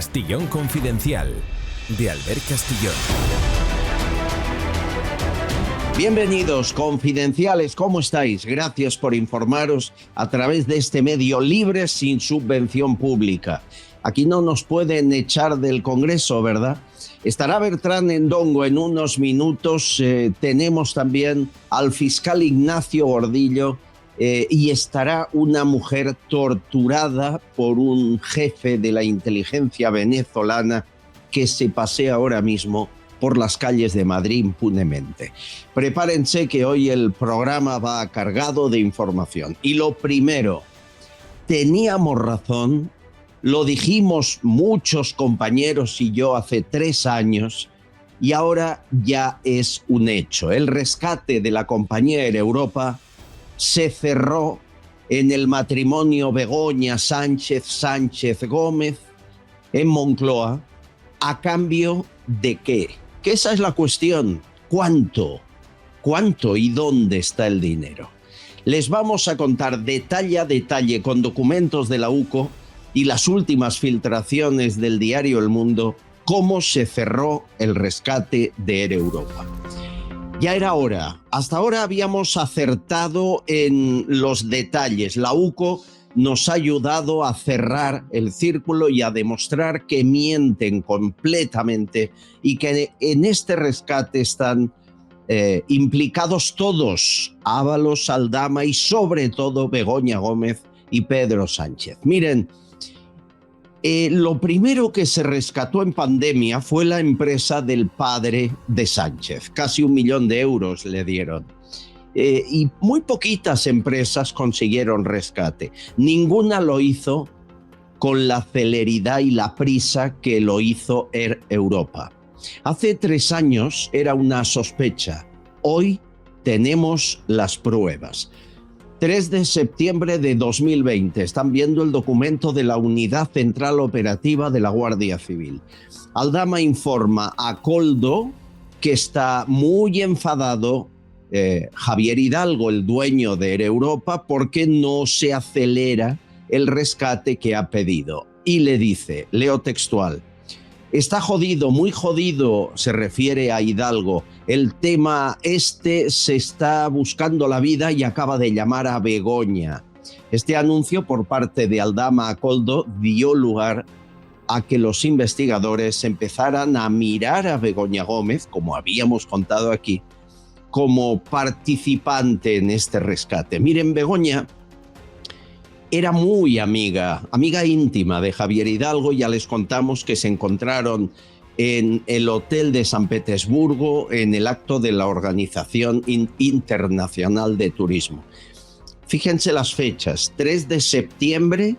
Castillón Confidencial, de Albert Castillón. Bienvenidos, confidenciales, ¿cómo estáis? Gracias por informaros a través de este medio libre sin subvención pública. Aquí no nos pueden echar del Congreso, ¿verdad? Estará Bertrán Endongo en unos minutos. Tenemos también al fiscal Ignacio Gordillo y estará una mujer torturada por un jefe de la inteligencia venezolana que se pasea ahora mismo por las calles de Madrid impunemente. Prepárense que hoy el programa va cargado de información. Y lo primero, teníamos razón, lo dijimos muchos compañeros y yo hace 3 años, y ahora ya es un hecho. El rescate de la compañía Air Europa se cerró en el matrimonio Begoña Sánchez Gómez en Moncloa. ¿A cambio de qué? Que esa es la cuestión. ¿Cuánto? ¿Cuánto y dónde está el dinero? Les vamos a contar detalle a detalle con documentos de la UCO y las últimas filtraciones del diario El Mundo cómo se cerró el rescate de Air Europa. Ya era hora. Hasta ahora habíamos acertado en los detalles. La UCO nos ha ayudado a cerrar el círculo y a demostrar que mienten completamente y que en este rescate están implicados todos, Ábalos, Aldama y sobre todo Begoña Gómez y Pedro Sánchez. Miren, lo primero que se rescató en pandemia fue la empresa del padre de Sánchez. Casi 1 millón de euros le dieron. Y muy poquitas empresas consiguieron rescate. Ninguna lo hizo con la celeridad y la prisa que lo hizo Air Europa. Hace 3 años era una sospecha. Hoy tenemos las pruebas. 3 de septiembre de 2020. Están viendo el documento de la Unidad Central Operativa de la Guardia Civil. Aldama informa a Coldo que está muy enfadado Javier Hidalgo, el dueño de Air Europa, porque no se acelera el rescate que ha pedido. Y le dice, leo textual, está jodido, muy jodido, se refiere a Hidalgo. El tema se está buscando la vida y acaba de llamar a Begoña. Este anuncio por parte de Aldama a Coldo dio lugar a que los investigadores empezaran a mirar a Begoña Gómez, como habíamos contado aquí, como participante en este rescate. Miren, Begoña era muy amiga íntima de Javier Hidalgo. Ya les contamos que se encontraron en el Hotel de San Petersburgo en el acto de la Organización Internacional de Turismo. Fíjense las fechas, 3 de septiembre,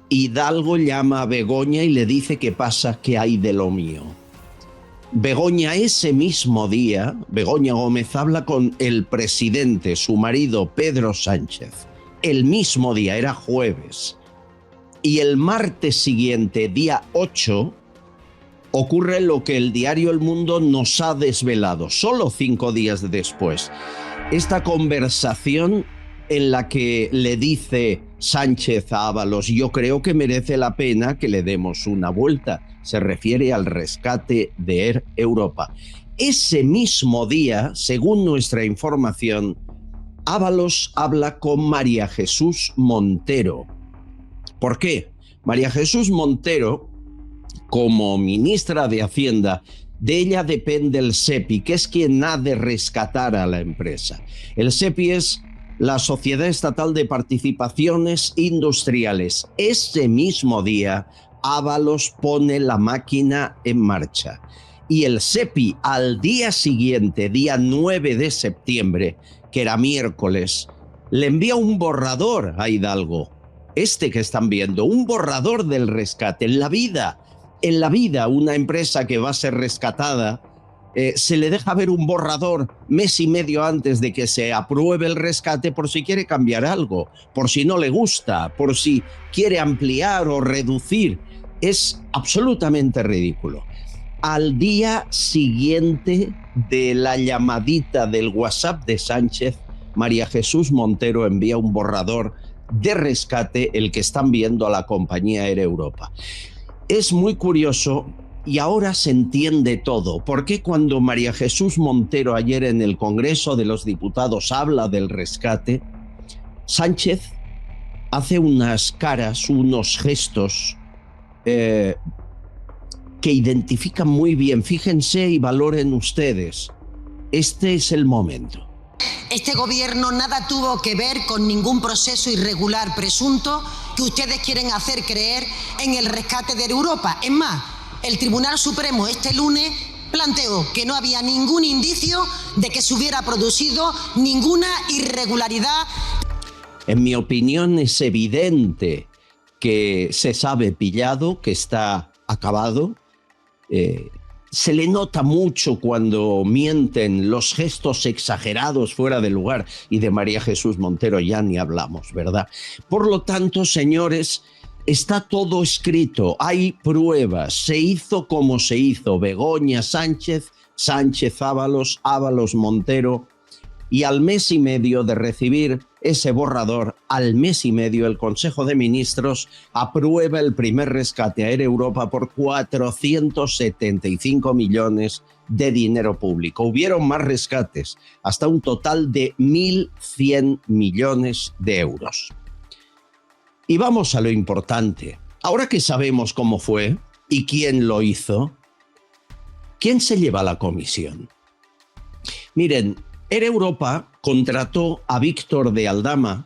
Hidalgo llama a Begoña y le dice qué pasa, qué hay de lo mío. Begoña ese mismo día, Begoña Gómez habla con el presidente, su marido Pedro Sánchez. El mismo día, era jueves. Y el martes siguiente, día 8, ocurre lo que el diario El Mundo nos ha desvelado, solo 5 días después. Esta conversación en la que le dice Sánchez a Ábalos, yo creo que merece la pena que le demos una vuelta. Se refiere al rescate de Air Europa. Ese mismo día, según nuestra información, Ábalos habla con María Jesús Montero. ¿Por qué? María Jesús Montero, como ministra de Hacienda, de ella depende el SEPI, que es quien ha de rescatar a la empresa. El SEPI es la Sociedad Estatal de Participaciones Industriales. Ese mismo día, Ábalos pone la máquina en marcha. Y el SEPI, al día siguiente, día 9 de septiembre, que era miércoles, le envía un borrador a Hidalgo. Este que están viendo, un borrador del rescate. En la vida, una empresa que va a ser rescatada, se le deja ver un borrador mes y medio antes de que se apruebe el rescate por si quiere cambiar algo, por si no le gusta, por si quiere ampliar o reducir. Es absolutamente ridículo. Al día siguiente de la llamadita del WhatsApp de Sánchez, María Jesús Montero envía un borrador de rescate, el que están viendo a la compañía Air Europa. Es muy curioso y ahora se entiende todo. ¿Por qué cuando María Jesús Montero ayer en el Congreso de los Diputados habla del rescate, Sánchez hace unas caras, unos gestos que identifican muy bien? Fíjense y valoren ustedes. Este es el momento. Este gobierno nada tuvo que ver con ningún proceso irregular presunto que ustedes quieren hacer creer en el rescate de Europa. Es más, el Tribunal Supremo este lunes planteó que no había ningún indicio de que se hubiera producido ninguna irregularidad. En mi opinión es evidente que se sabe pillado, que está acabado. Se le nota mucho cuando mienten, los gestos exagerados fuera de lugar, y de María Jesús Montero ya ni hablamos, ¿verdad? Por lo tanto, señores, está todo escrito, hay pruebas, se hizo como se hizo, Begoña Sánchez, Sánchez Ábalos, Ábalos Montero, y al mes y medio de recibir ese borrador, al mes y medio el Consejo de Ministros aprueba el primer rescate a Air Europa por 475 millones de dinero público. Hubieron más rescates, hasta un total de 1.100 millones de euros. Y vamos a lo importante. Ahora que sabemos cómo fue y quién lo hizo, ¿quién se lleva la comisión? Miren, Air Europa contrató a Víctor de Aldama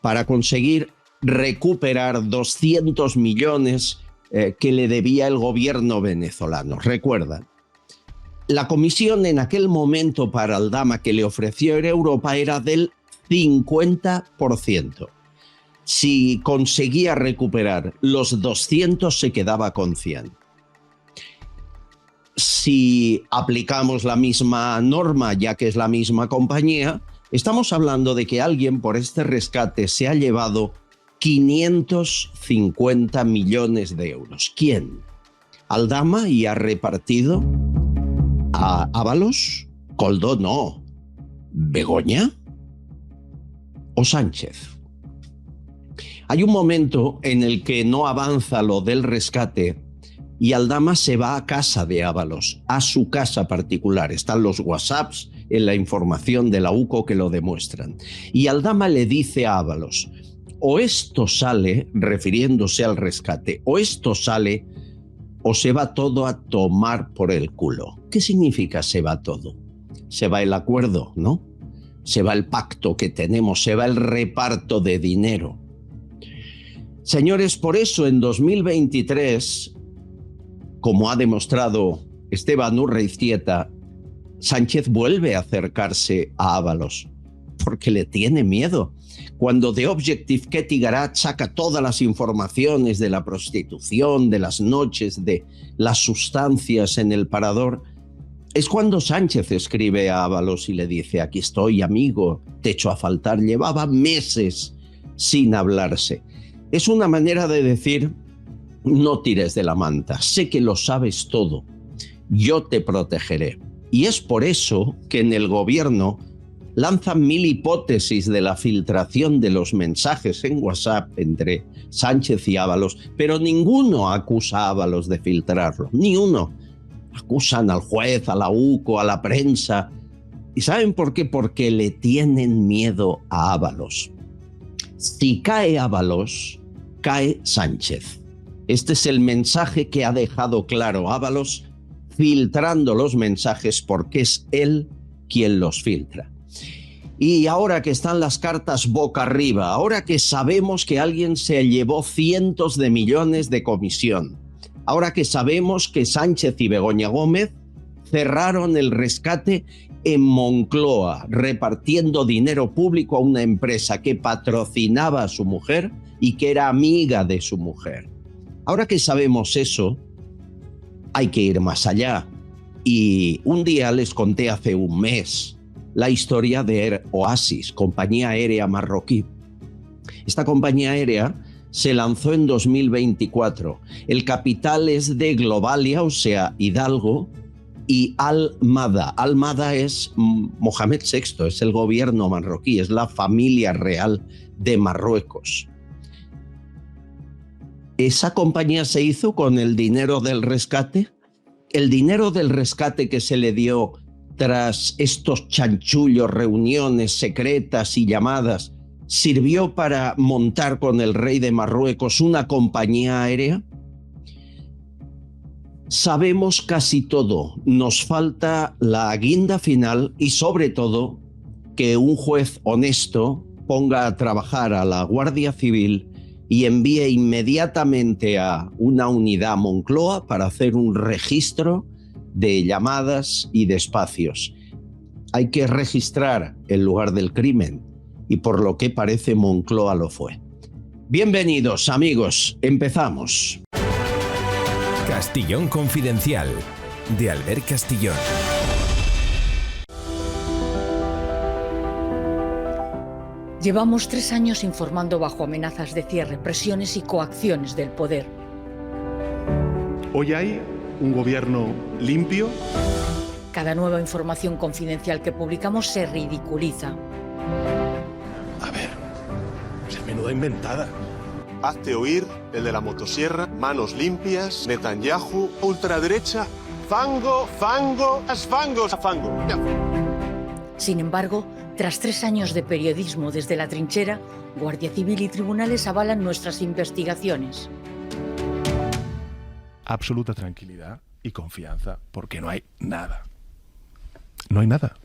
para conseguir recuperar 200 millones que le debía el gobierno venezolano. Recuerdan, la comisión en aquel momento para Aldama que le ofreció Air Europa era del 50%. Si conseguía recuperar los 200, se quedaba con 100. Si aplicamos la misma norma, ya que es la misma compañía, estamos hablando de que alguien por este rescate se ha llevado 550 millones de euros. ¿Quién? ¿Aldama y ha repartido? ¿A Ábalos? ¿Coldo? No. ¿Begoña? ¿O Sánchez? Hay un momento en el que no avanza lo del rescate y Aldama se va a casa de Ábalos, a su casa particular. Están los WhatsApps en la información de la UCO que lo demuestran. Y Aldama le dice a Ábalos, o esto sale, refiriéndose al rescate, o esto sale o se va todo a tomar por el culo. ¿Qué significa se va todo? Se va el acuerdo, ¿no? Se va el pacto que tenemos, se va el reparto de dinero. Señores, por eso en 2023... como ha demostrado Esteban Urreiztieta, Sánchez vuelve a acercarse a Ábalos porque le tiene miedo. Cuando The Objective, Ketty Garat saca todas las informaciones de la prostitución, de las noches, de las sustancias en el Parador, es cuando Sánchez escribe a Ábalos y le dice, aquí estoy, amigo, te echo a faltar. Llevaba meses sin hablarse. Es una manera de decir, no tires de la manta, sé que lo sabes todo, yo te protegeré. Y es por eso que en el gobierno lanzan 1000 hipótesis de la filtración de los mensajes en WhatsApp entre Sánchez y Ábalos, pero ninguno acusa a Ábalos de filtrarlo, ni uno. Acusan al juez, a la UCO, a la prensa. ¿Y saben por qué? Porque le tienen miedo a Ábalos. Si cae Ábalos, cae Sánchez. Este es el mensaje que ha dejado claro Ábalos, filtrando los mensajes porque es él quien los filtra. Y ahora que están las cartas boca arriba, ahora que sabemos que alguien se llevó cientos de millones de comisión, ahora que sabemos que Sánchez y Begoña Gómez cerraron el rescate en Moncloa, repartiendo dinero público a una empresa que patrocinaba a su mujer y que era amiga de su mujer. Ahora que sabemos eso, hay que ir más allá. Y un día les conté hace un mes la historia de Air Oasis, compañía aérea marroquí. Esta compañía aérea se lanzó en 2024. El capital es de Globalia, o sea, Hidalgo, y Al-Mada. Al-Mada es Mohamed VI, es el gobierno marroquí, es la familia real de Marruecos. ¿Esa compañía se hizo con el dinero del rescate? ¿El dinero del rescate que se le dio tras estos chanchullos, reuniones secretas y llamadas, sirvió para montar con el rey de Marruecos una compañía aérea? Sabemos casi todo, nos falta la guinda final y sobre todo que un juez honesto ponga a trabajar a la Guardia Civil y envíe inmediatamente a una unidad a Moncloa para hacer un registro de llamadas y de espacios. Hay que registrar el lugar del crimen y por lo que parece Moncloa lo fue. Bienvenidos amigos, empezamos. Castillón Confidencial, de Albert Castillón. Llevamos 3 años informando bajo amenazas de cierre, presiones y coacciones del poder. Hoy hay un gobierno limpio. Cada nueva información confidencial que publicamos se ridiculiza. A ver, es menuda inventada. Hazte oír, el de la motosierra, manos limpias, Netanyahu, ultraderecha, fango, fango, fango, fango. Sin embargo, tras 3 años de periodismo desde la trinchera, Guardia Civil y tribunales avalan nuestras investigaciones. Absoluta tranquilidad y confianza, porque no hay nada. No hay nada.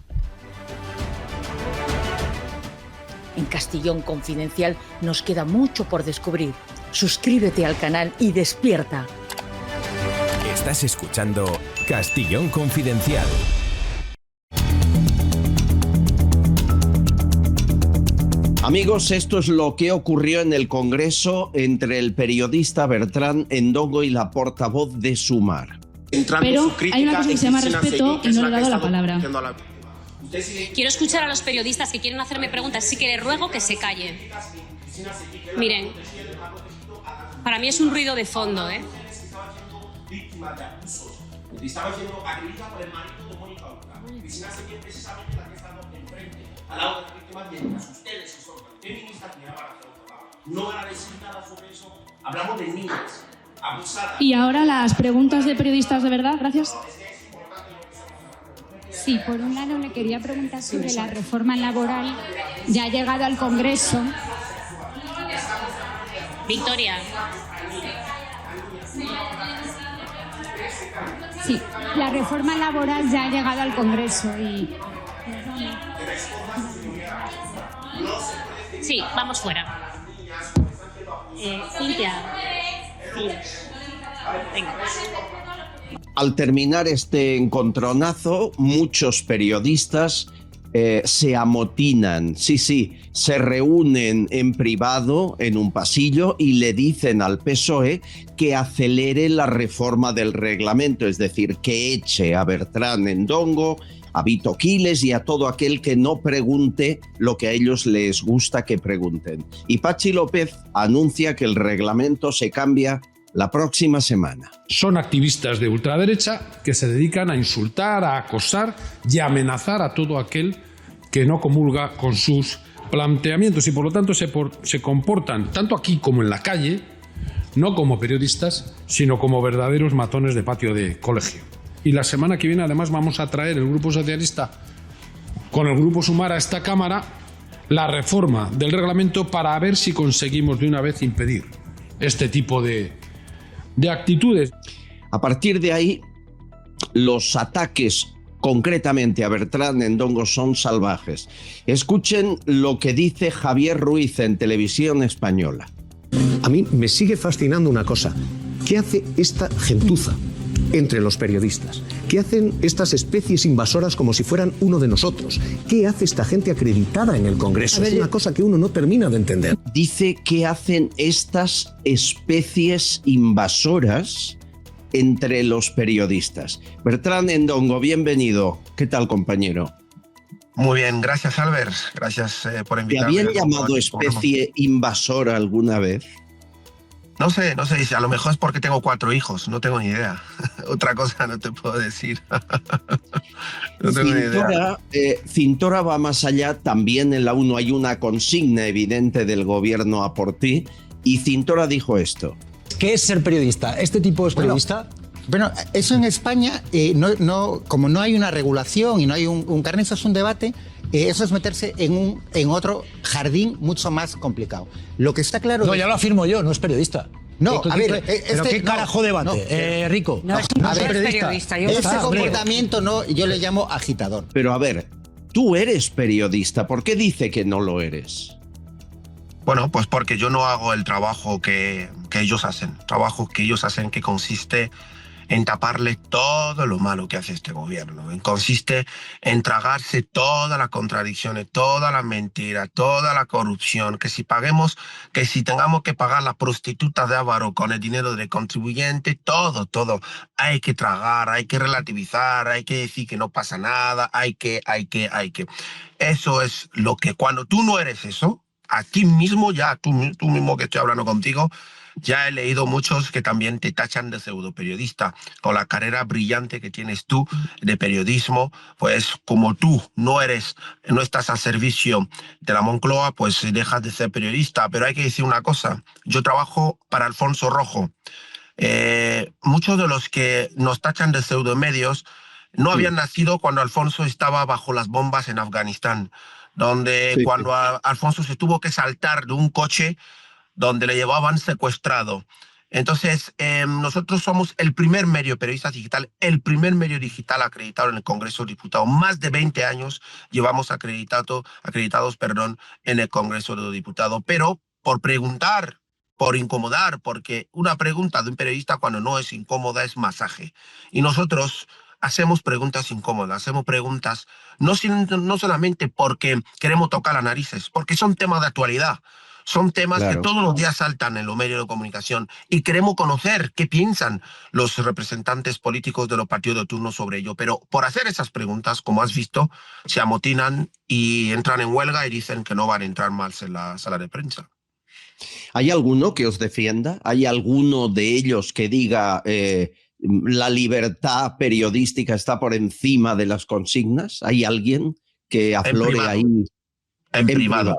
En Castillón Confidencial nos queda mucho por descubrir. Suscríbete al canal y despierta. Estás escuchando Castillón Confidencial. Amigos, esto es lo que ocurrió en el Congreso entre el periodista Bertrán Endongo y la portavoz de Sumar. Pero hay una cosa que se llama respeto y no le he dado la palabra. Quiero escuchar a los periodistas que quieren hacerme preguntas, así que les ruego que se callen. Miren, para mí es un ruido de fondo, ¿eh? Y ahora las preguntas de periodistas de verdad, gracias. Sí, por un lado le quería preguntar sobre la reforma laboral. Ya ha llegado al Congreso. Victoria. Sí, la reforma laboral ya ha llegado al Congreso y... Sí, vamos fuera. Cintia. Sí. Venga. Al terminar este encontronazo, muchos periodistas se amotinan, se reúnen en privado en un pasillo y le dicen al PSOE que acelere la reforma del reglamento, es decir, que eche a Bertrán Endongo, a Vito Quiles y a todo aquel que no pregunte lo que a ellos les gusta que pregunten. Y Patxi López anuncia que el reglamento se cambia la próxima semana. Son activistas de ultraderecha que se dedican a insultar, a acosar y a amenazar a todo aquel que no comulga con sus planteamientos y por lo tanto se comportan, tanto aquí como en la calle, no como periodistas, sino como verdaderos matones de patio de colegio. Y la semana que viene además vamos a traer el Grupo Socialista con el Grupo Sumar a esta Cámara la reforma del reglamento para ver si conseguimos de una vez impedir este tipo de actitudes. A partir de ahí, los ataques concretamente a Bertrán Endongo son salvajes. Escuchen lo que dice Javier Ruiz en Televisión Española. A mí me sigue fascinando una cosa. ¿Qué hace esta gentuza entre los periodistas? ¿Qué hacen estas especies invasoras como si fueran uno de nosotros? ¿Qué hace esta gente acreditada en el Congreso? Es una cosa que uno no termina de entender. Dice que hacen estas especies invasoras entre los periodistas. Bertrán Endongo, bienvenido. ¿Qué tal, compañero? Muy bien, gracias Albert, gracias por invitarme. ¿Te habían llamado especie invasora alguna vez? No sé, a lo mejor es porque tengo 4 hijos, no tengo ni idea. Otra cosa no te puedo decir. No tengo ni idea. Cintora va más allá, también en la ONU hay una consigna evidente del gobierno a por ti, y Cintora dijo esto. ¿Qué es ser periodista? ¿Este tipo es periodista? Bueno, eso en España, como no hay una regulación y no hay un carnet, eso es un debate. Eso es meterse en otro jardín mucho más complicado. Lo que está claro... No, ya lo afirmo yo, no es periodista. No, a ver... ¿Pero qué carajo debate? Rico. No es periodista. Ese comportamiento yo le llamo agitador. Pero a ver, tú eres periodista. ¿Por qué dice que no lo eres? Bueno, pues porque yo no hago el trabajo que ellos hacen. Trabajo que ellos hacen que consiste en taparle todo lo malo que hace este gobierno. Consiste en tragarse todas las contradicciones, toda la mentira, toda la corrupción, que si tengamos que pagar las prostitutas de Ávaro con el dinero del contribuyente, todo. Hay que tragar, hay que relativizar, hay que decir que no pasa nada, hay que. Eso es lo que cuando tú no eres eso, a ti mismo, ya tú mismo que estoy hablando contigo, ya he leído muchos que también te tachan de pseudoperiodista. Con la carrera brillante que tienes tú de periodismo, pues como tú no estás al servicio de la Moncloa, pues dejas de ser periodista. Pero hay que decir una cosa, yo trabajo para Alfonso Rojo. Muchos de los que nos tachan de pseudomedios no habían nacido cuando Alfonso estaba bajo las bombas en Afganistán, donde cuando Alfonso se tuvo que saltar de un coche donde le llevaban secuestrado. Entonces, nosotros somos el primer medio periodista digital, el primer medio digital acreditado en el Congreso de Diputados. Más de 20 años llevamos acreditados en el Congreso de Diputados. Pero por preguntar, por incomodar, porque una pregunta de un periodista cuando no es incómoda es masaje. Y nosotros hacemos preguntas incómodas, hacemos preguntas no solamente porque queremos tocar las narices, porque son temas de actualidad. Son temas que todos los días saltan en los medios de comunicación y queremos conocer qué piensan los representantes políticos de los partidos de turno sobre ello. Pero por hacer esas preguntas, como has visto, se amotinan y entran en huelga y dicen que no van a entrar más en la sala de prensa. ¿Hay alguno que os defienda? ¿Hay alguno de ellos que diga la libertad periodística está por encima de las consignas? ¿Hay alguien que aflore ahí? En privado.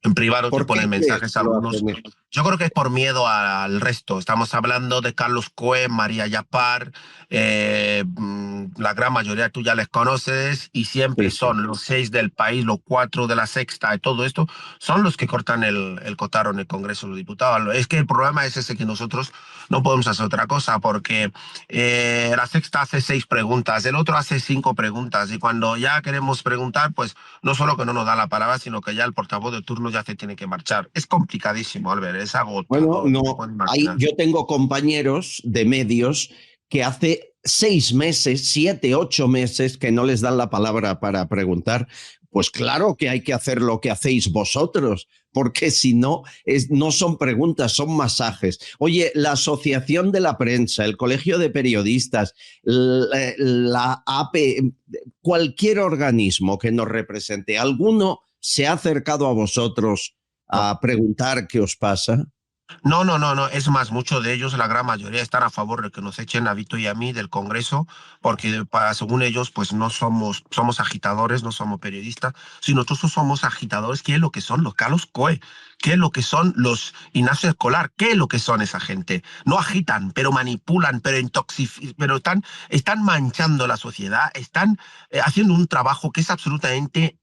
En privado te ponen mensajes a algunos. Yo creo que es por miedo al resto. Estamos hablando de Carlos Cue, María Yapar, la gran mayoría tú ya les conoces y siempre son los 6 del país, los 4 de la Sexta y todo esto, son los que cortan el cotarro en el Congreso de los Diputados. Es que el problema es ese, que nosotros no podemos hacer otra cosa porque la Sexta hace 6 preguntas, el otro hace 5 preguntas y cuando ya queremos preguntar, pues no solo que no nos da la palabra, sino que ya el portavoz de turno ya se tiene que marchar. Es complicadísimo, Albert. Bueno, yo tengo compañeros de medios que hace 6 meses, 7, 8 meses que no les dan la palabra para preguntar. Pues claro que hay que hacer lo que hacéis vosotros, porque si no, no son preguntas, son masajes. Oye, la Asociación de la Prensa, el Colegio de Periodistas, la AP, cualquier organismo que nos represente, ¿alguno se ha acercado a vosotros a preguntar qué os pasa? No. Es más, muchos de ellos, la gran mayoría, están a favor de que nos echen a Vito y a mí del Congreso, porque según ellos, pues no somos agitadores, no somos periodistas, sino nosotros somos agitadores. ¿Qué es lo que son los Carlos Cue? ¿Qué es lo que son los Ignacio Escolar? ¿Qué es lo que son esa gente? No agitan, pero manipulan, pero están manchando la sociedad, están haciendo un trabajo que es absolutamente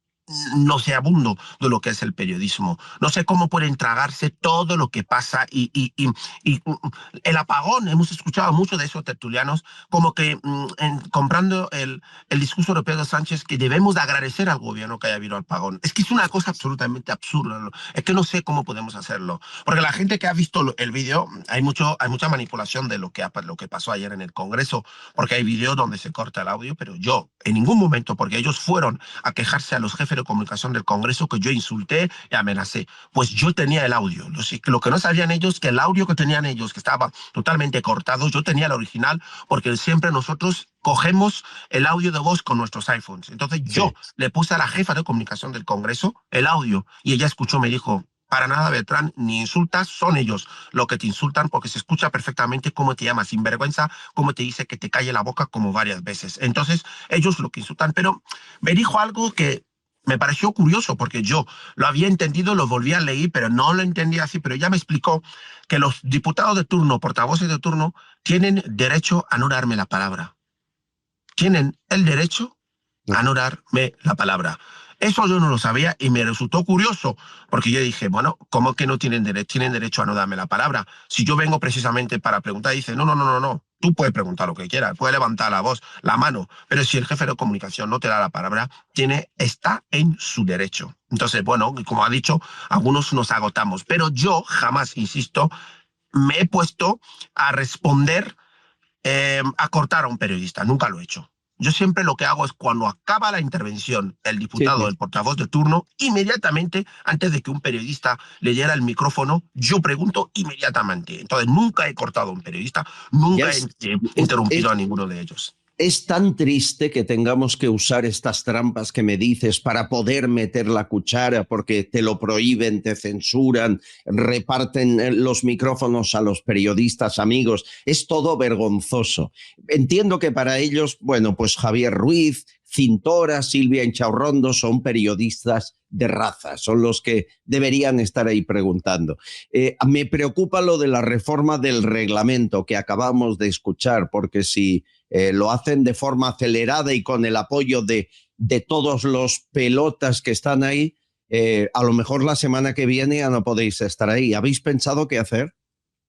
nauseabundo de lo que es el periodismo. No sé cómo pueden tragarse todo lo que pasa y el apagón. Hemos escuchado mucho de esos tertulianos como que comprando el discurso de Pedro Sánchez, que debemos de agradecer al gobierno que haya habido apagón. Es que es una cosa absolutamente absurda. Es que no sé cómo podemos hacerlo. Porque la gente que ha visto el vídeo, hay mucha manipulación de lo que pasó ayer en el Congreso, porque hay vídeos donde se corta el audio, pero yo en ningún momento, porque ellos fueron a quejarse a los jefes de comunicación del Congreso que yo insulté y amenacé. Pues yo tenía el audio. Lo que no sabían ellos, que el audio que tenían ellos, que estaba totalmente cortado, yo tenía el original, porque siempre nosotros cogemos el audio de voz con nuestros iPhones. Entonces yo le puse a la jefa de comunicación del Congreso el audio y ella escuchó, me dijo: para nada, Beltrán, ni insultas, son ellos los que te insultan, porque se escucha perfectamente cómo te llama sinvergüenza, cómo te dice que te calle la boca como varias veces. Entonces ellos lo que insultan, pero me dijo algo que me pareció curioso porque yo lo había entendido, lo volví a leer, pero no lo entendía así. Pero ella me explicó que los diputados de turno, portavoces de turno, tienen derecho a no darme la palabra. Tienen el derecho a no darme la palabra. Eso yo no lo sabía y me resultó curioso, porque yo dije, bueno, ¿cómo que no tienen derecho? Tienen derecho a no darme la palabra. Si yo vengo precisamente para preguntar, dice, no. Tú puedes preguntar lo que quieras, puedes levantar la voz, la mano, pero si el jefe de comunicación no te da la palabra, está en su derecho. Entonces, bueno, como ha dicho, algunos nos agotamos, pero yo jamás, insisto, me he puesto a responder, a cortar a un periodista. Nunca lo he hecho. Yo siempre lo que hago es cuando acaba la intervención el diputado, el portavoz de turno, inmediatamente, antes de que un periodista leyera el micrófono, yo pregunto inmediatamente. Entonces, nunca he cortado a un periodista, nunca he interrumpido a ninguno de ellos. Es tan triste que tengamos que usar estas trampas que me dices para poder meter la cuchara, porque te lo prohíben, te censuran, reparten los micrófonos a los periodistas amigos. Es todo vergonzoso. Entiendo que para ellos, bueno, pues Javier Ruiz, Cintora, Silvia Inchaurrondo son periodistas de raza, son los que deberían estar ahí preguntando. Me preocupa lo de la reforma del reglamento que acabamos de escuchar, porque si lo hacen de forma acelerada y con el apoyo de todos los pelotas que están ahí, a lo mejor la semana que viene ya no podéis estar ahí. ¿Habéis pensado qué hacer?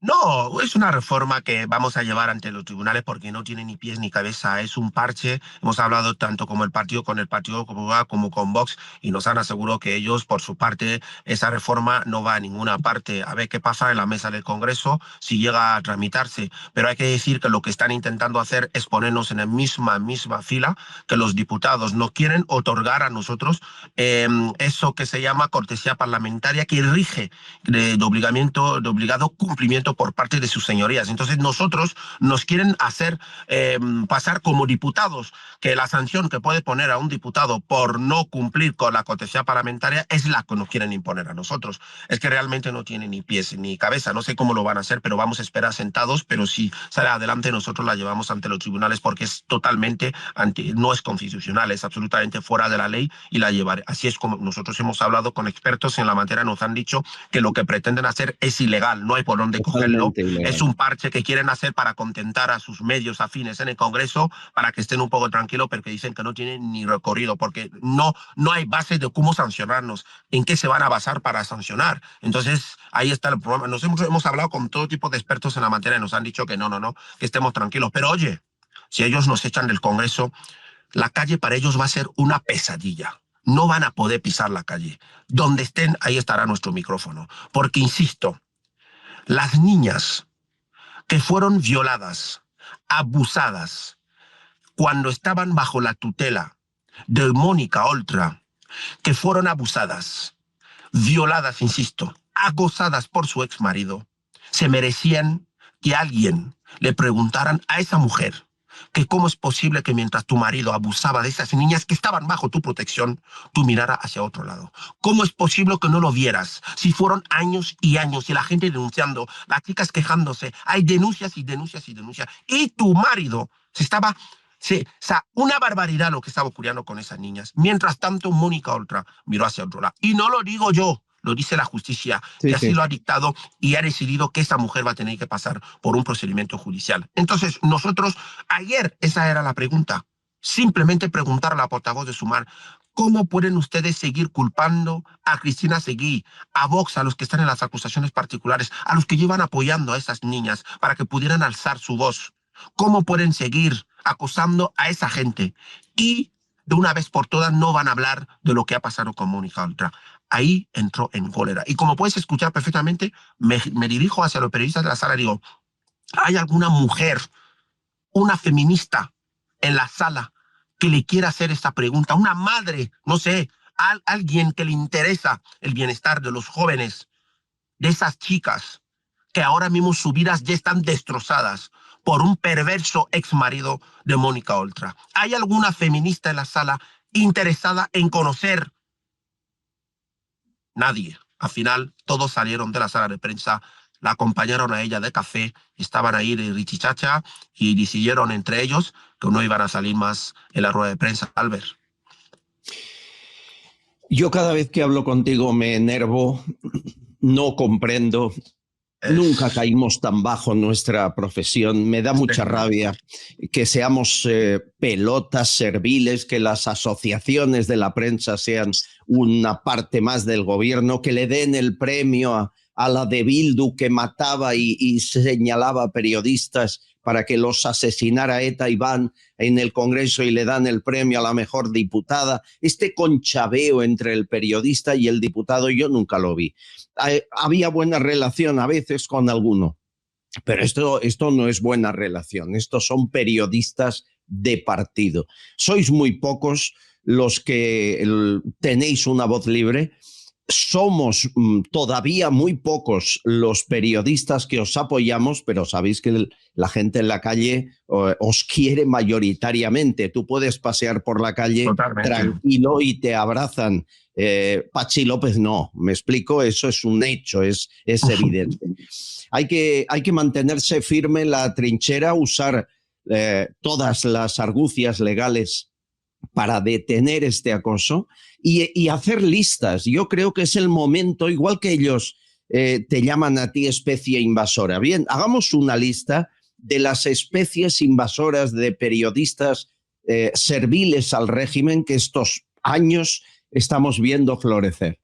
No, es una reforma que vamos a llevar ante los tribunales porque no tiene ni pies ni cabeza. Es un parche. Hemos hablado tanto con el Partido Popular como con Vox y nos han asegurado que ellos, por su parte, esa reforma no va a ninguna parte. A ver qué pasa en la mesa del Congreso si llega a tramitarse. Pero hay que decir que lo que están intentando hacer es ponernos en la misma fila que los diputados. No quieren otorgar a nosotros eso que se llama cortesía parlamentaria que rige de obligado cumplimiento por parte de sus señorías. Entonces nosotros nos quieren hacer pasar como diputados, que la sanción que puede poner a un diputado por no cumplir con la cortesía parlamentaria es la que nos quieren imponer a nosotros. Es que realmente no tiene ni pies ni cabeza. No sé cómo lo van a hacer, pero vamos a esperar sentados, pero si sale adelante nosotros la llevamos ante los tribunales porque es totalmente no es constitucional, es absolutamente fuera de la ley y la llevaré. Así es como nosotros hemos hablado con expertos en la materia, nos han dicho que lo que pretenden hacer es ilegal, no hay por dónde cogerlo. Es un parche que quieren hacer para contentar a sus medios afines en el Congreso, para que estén un poco tranquilos, pero que dicen que no tienen ni recorrido, porque no hay base de cómo sancionarnos, en qué se van a basar para sancionar. Entonces, ahí está el problema. Hemos hablado con todo tipo de expertos en la materia y nos han dicho que no, que estemos tranquilos. Pero oye, si ellos nos echan del Congreso, la calle para ellos va a ser una pesadilla. No van a poder pisar la calle. Donde estén, ahí estará nuestro micrófono. Porque, insisto, las niñas que fueron violadas, abusadas, cuando estaban bajo la tutela de Mónica Oltra, que fueron abusadas, violadas, insisto, acosadas por su exmarido, se merecían que alguien le preguntaran a esa mujer que cómo es posible que mientras tu marido abusaba de esas niñas que estaban bajo tu protección, tú mirara hacia otro lado. ¿Cómo es posible que no lo vieras? Si fueron años y años y la gente denunciando, las chicas quejándose, hay denuncias y denuncias y denuncias. Y tu marido una barbaridad lo que estaba ocurriendo con esas niñas. Mientras tanto, Mónica Oltra miró hacia otro lado. Y no lo digo yo. Lo dice la justicia, que así lo ha dictado y ha decidido que esa mujer va a tener que pasar por un procedimiento judicial. Entonces, nosotros, ayer, esa era la pregunta. Simplemente preguntar a la portavoz de Sumar, ¿cómo pueden ustedes seguir culpando a Cristina Seguí, a Vox, a los que están en las acusaciones particulares, a los que llevan apoyando a esas niñas para que pudieran alzar su voz? ¿Cómo pueden seguir acusando a esa gente? Y de una vez por todas no van a hablar de lo que ha pasado con Mónica Oltra. Ahí entró en cólera. Y como puedes escuchar perfectamente, me dirijo hacia los periodistas de la sala y digo, ¿hay alguna mujer, una feminista en la sala que le quiera hacer esta pregunta? Una madre, no sé, alguien que le interesa el bienestar de los jóvenes, de esas chicas que ahora mismo sus vidas ya están destrozadas por un perverso exmarido de Mónica Oltra. ¿Hay alguna feminista en la sala interesada en conocer? Nadie. Al final, todos salieron de la sala de prensa, la acompañaron a ella de café, estaban ahí de richichacha y decidieron entre ellos que no iban a salir más en la rueda de prensa. Albert. Yo cada vez que hablo contigo me enervo, no comprendo. Nunca caímos tan bajo en nuestra profesión. Me da mucha rabia que seamos pelotas serviles, que las asociaciones de la prensa sean una parte más del gobierno, que le den el premio a la de Bildu que mataba y señalaba a periodistas para que los asesinara ETA y van en el Congreso y le dan el premio a la mejor diputada. Este conchabeo entre el periodista y el diputado yo nunca lo vi. Había buena relación a veces con alguno, pero esto no es buena relación. Estos son periodistas de partido. Sois muy pocos los que tenéis una voz libre. Somos todavía muy pocos los periodistas que os apoyamos, pero sabéis que la gente en la calle os quiere mayoritariamente. Tú puedes pasear por la calle tranquilo y te abrazan. Pachi López no, me explico, eso es un hecho, es evidente. Hay que mantenerse firme en la trinchera, usar todas las argucias legales para detener este acoso y hacer listas. Yo creo que es el momento, igual que ellos te llaman a ti especie invasora. Bien, hagamos una lista de las especies invasoras de periodistas serviles al régimen que estos años estamos viendo florecer.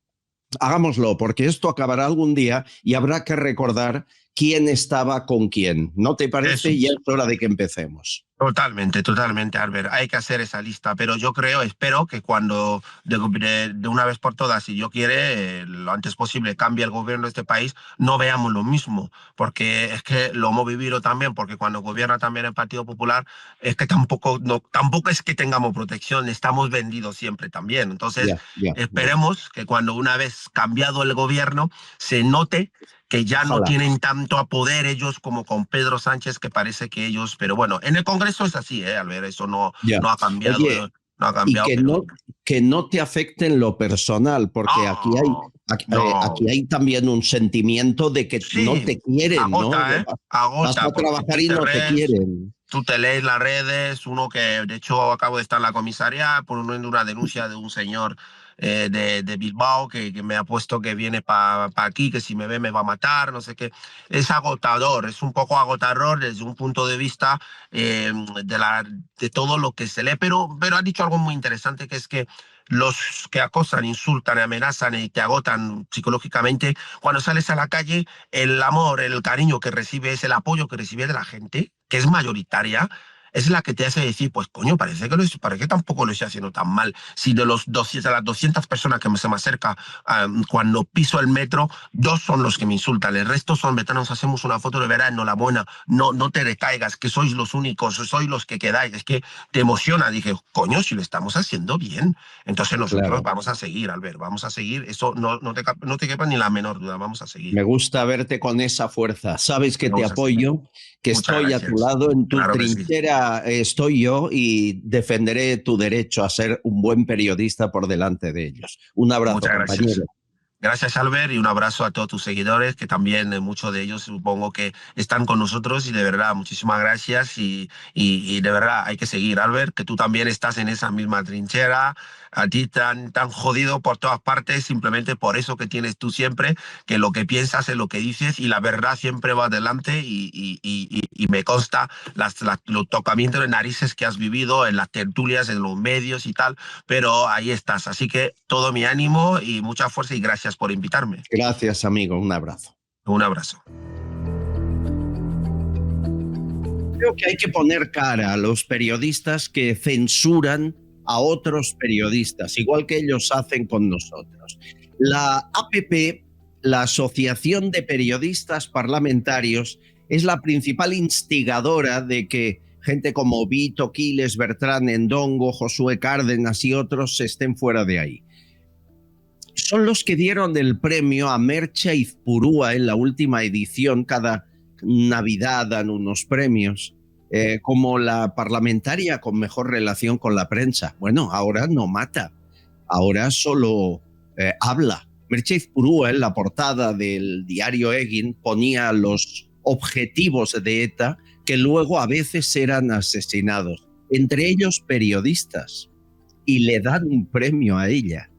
Hagámoslo, porque esto acabará algún día y habrá que recordar quién estaba con quién. ¿No te parece? Ya es hora de que empecemos. Totalmente, Albert. Hay que hacer esa lista, pero yo espero que cuando de una vez por todas, si Dios quiere, lo antes posible cambie el gobierno de este país, no veamos lo mismo, porque es que lo hemos vivido también, porque cuando gobierna también el Partido Popular, es que tampoco es que tengamos protección, estamos vendidos siempre también. Entonces, esperemos que cuando una vez cambiado el gobierno, se note que ya no tienen tanto poder ellos como con Pedro Sánchez, que parece que ellos... Pero bueno, en el Congreso es así, Albert, eso no ha cambiado. Oye, no ha cambiado. Y que no te afecte en lo personal, porque aquí hay también un sentimiento de que no te quieren, agota, ¿no? Agota, vas a trabajar y no te quieren. Tú te lees las redes, uno que de hecho acabo de estar en la comisaría poniendo una denuncia de un señor de Bilbao que me ha puesto que viene para aquí, que si me ve me va a matar, no sé qué. Es agotador, es un poco agotador desde un punto de vista de todo lo que se lee, pero ha dicho algo muy interesante, que es que los que acosan, insultan, amenazan y te agotan psicológicamente, cuando sales a la calle, el amor, el cariño que recibes, el apoyo que recibes de la gente, que es mayoritaria, es la que te hace decir, pues coño, parece que tampoco lo estoy haciendo tan mal. Si de las 200 personas que se me acercan cuando piso el metro, 2 son los que me insultan, el resto son, nos hacemos una foto de verano, enhorabuena, no te recaigas, que sois los únicos, sois los que quedáis. Es que te emociona. Dije, coño, si lo estamos haciendo bien. Entonces nosotros vamos a seguir, Albert, vamos a seguir. Eso no te quepa ni la menor duda, vamos a seguir. Me gusta verte con esa fuerza. Sabes que te apoyo, que estoy a tu lado, en tu trinchera. Estoy yo y defenderé tu derecho a ser un buen periodista por delante de ellos. Un abrazo, compañero. Gracias, Albert, y un abrazo a todos tus seguidores, que también muchos de ellos supongo que están con nosotros, y de verdad, muchísimas gracias, y de verdad hay que seguir, Albert, que tú también estás en esa misma trinchera, a ti tan jodido por todas partes, simplemente por eso que tienes tú siempre, que lo que piensas es lo que dices, y la verdad siempre va adelante, y me consta los tocamientos de narices que has vivido en las tertulias, en los medios y tal, pero ahí estás, así que todo mi ánimo y mucha fuerza, y gracias por invitarme. Gracias, amigo. Un abrazo. Un abrazo. Creo que hay que poner cara a los periodistas que censuran a otros periodistas, igual que ellos hacen con nosotros. La APP, la Asociación de Periodistas Parlamentarios, es la principal instigadora de que gente como Vito, Quiles, Bertrán Endongo, Josué Cárdenas y otros estén fuera de ahí. Son los que dieron el premio a Merche Izpurúa en la última edición. Cada Navidad dan unos premios, como la parlamentaria con mejor relación con la prensa. Bueno, ahora no mata, ahora solo habla. Merche Izpurúa, en la portada del diario Egin, ponía los objetivos de ETA, que luego a veces eran asesinados, entre ellos periodistas, y le dan un premio a ella.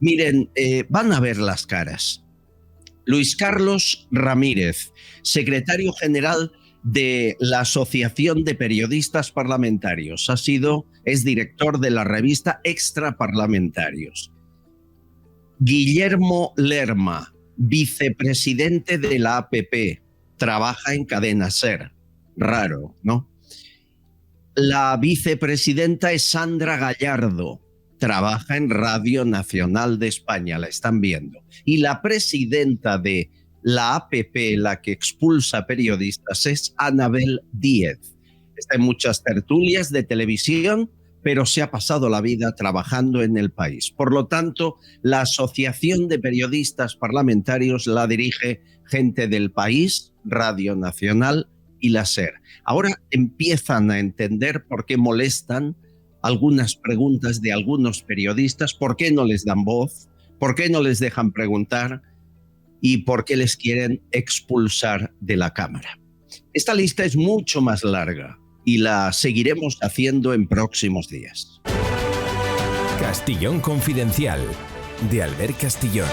Miren, van a ver las caras. Luis Carlos Ramírez, secretario general de la Asociación de Periodistas Parlamentarios. Es director de la revista Extraparlamentarios. Guillermo Lerma, vicepresidente de la APP, trabaja en Cadena SER. Raro, ¿no? La vicepresidenta es Sandra Gallardo, trabaja en Radio Nacional de España, la están viendo. Y la presidenta de la APP, la que expulsa periodistas, es Anabel Díez. Está en muchas tertulias de televisión, pero se ha pasado la vida trabajando en el país. Por lo tanto, la Asociación de Periodistas Parlamentarios la dirige gente del País, Radio Nacional y la SER. Ahora empiezan a entender por qué molestan algunas preguntas de algunos periodistas, por qué no les dan voz, por qué no les dejan preguntar y por qué les quieren expulsar de la Cámara. Esta lista es mucho más larga y la seguiremos haciendo en próximos días. Castillón Confidencial, de Albert Castillón.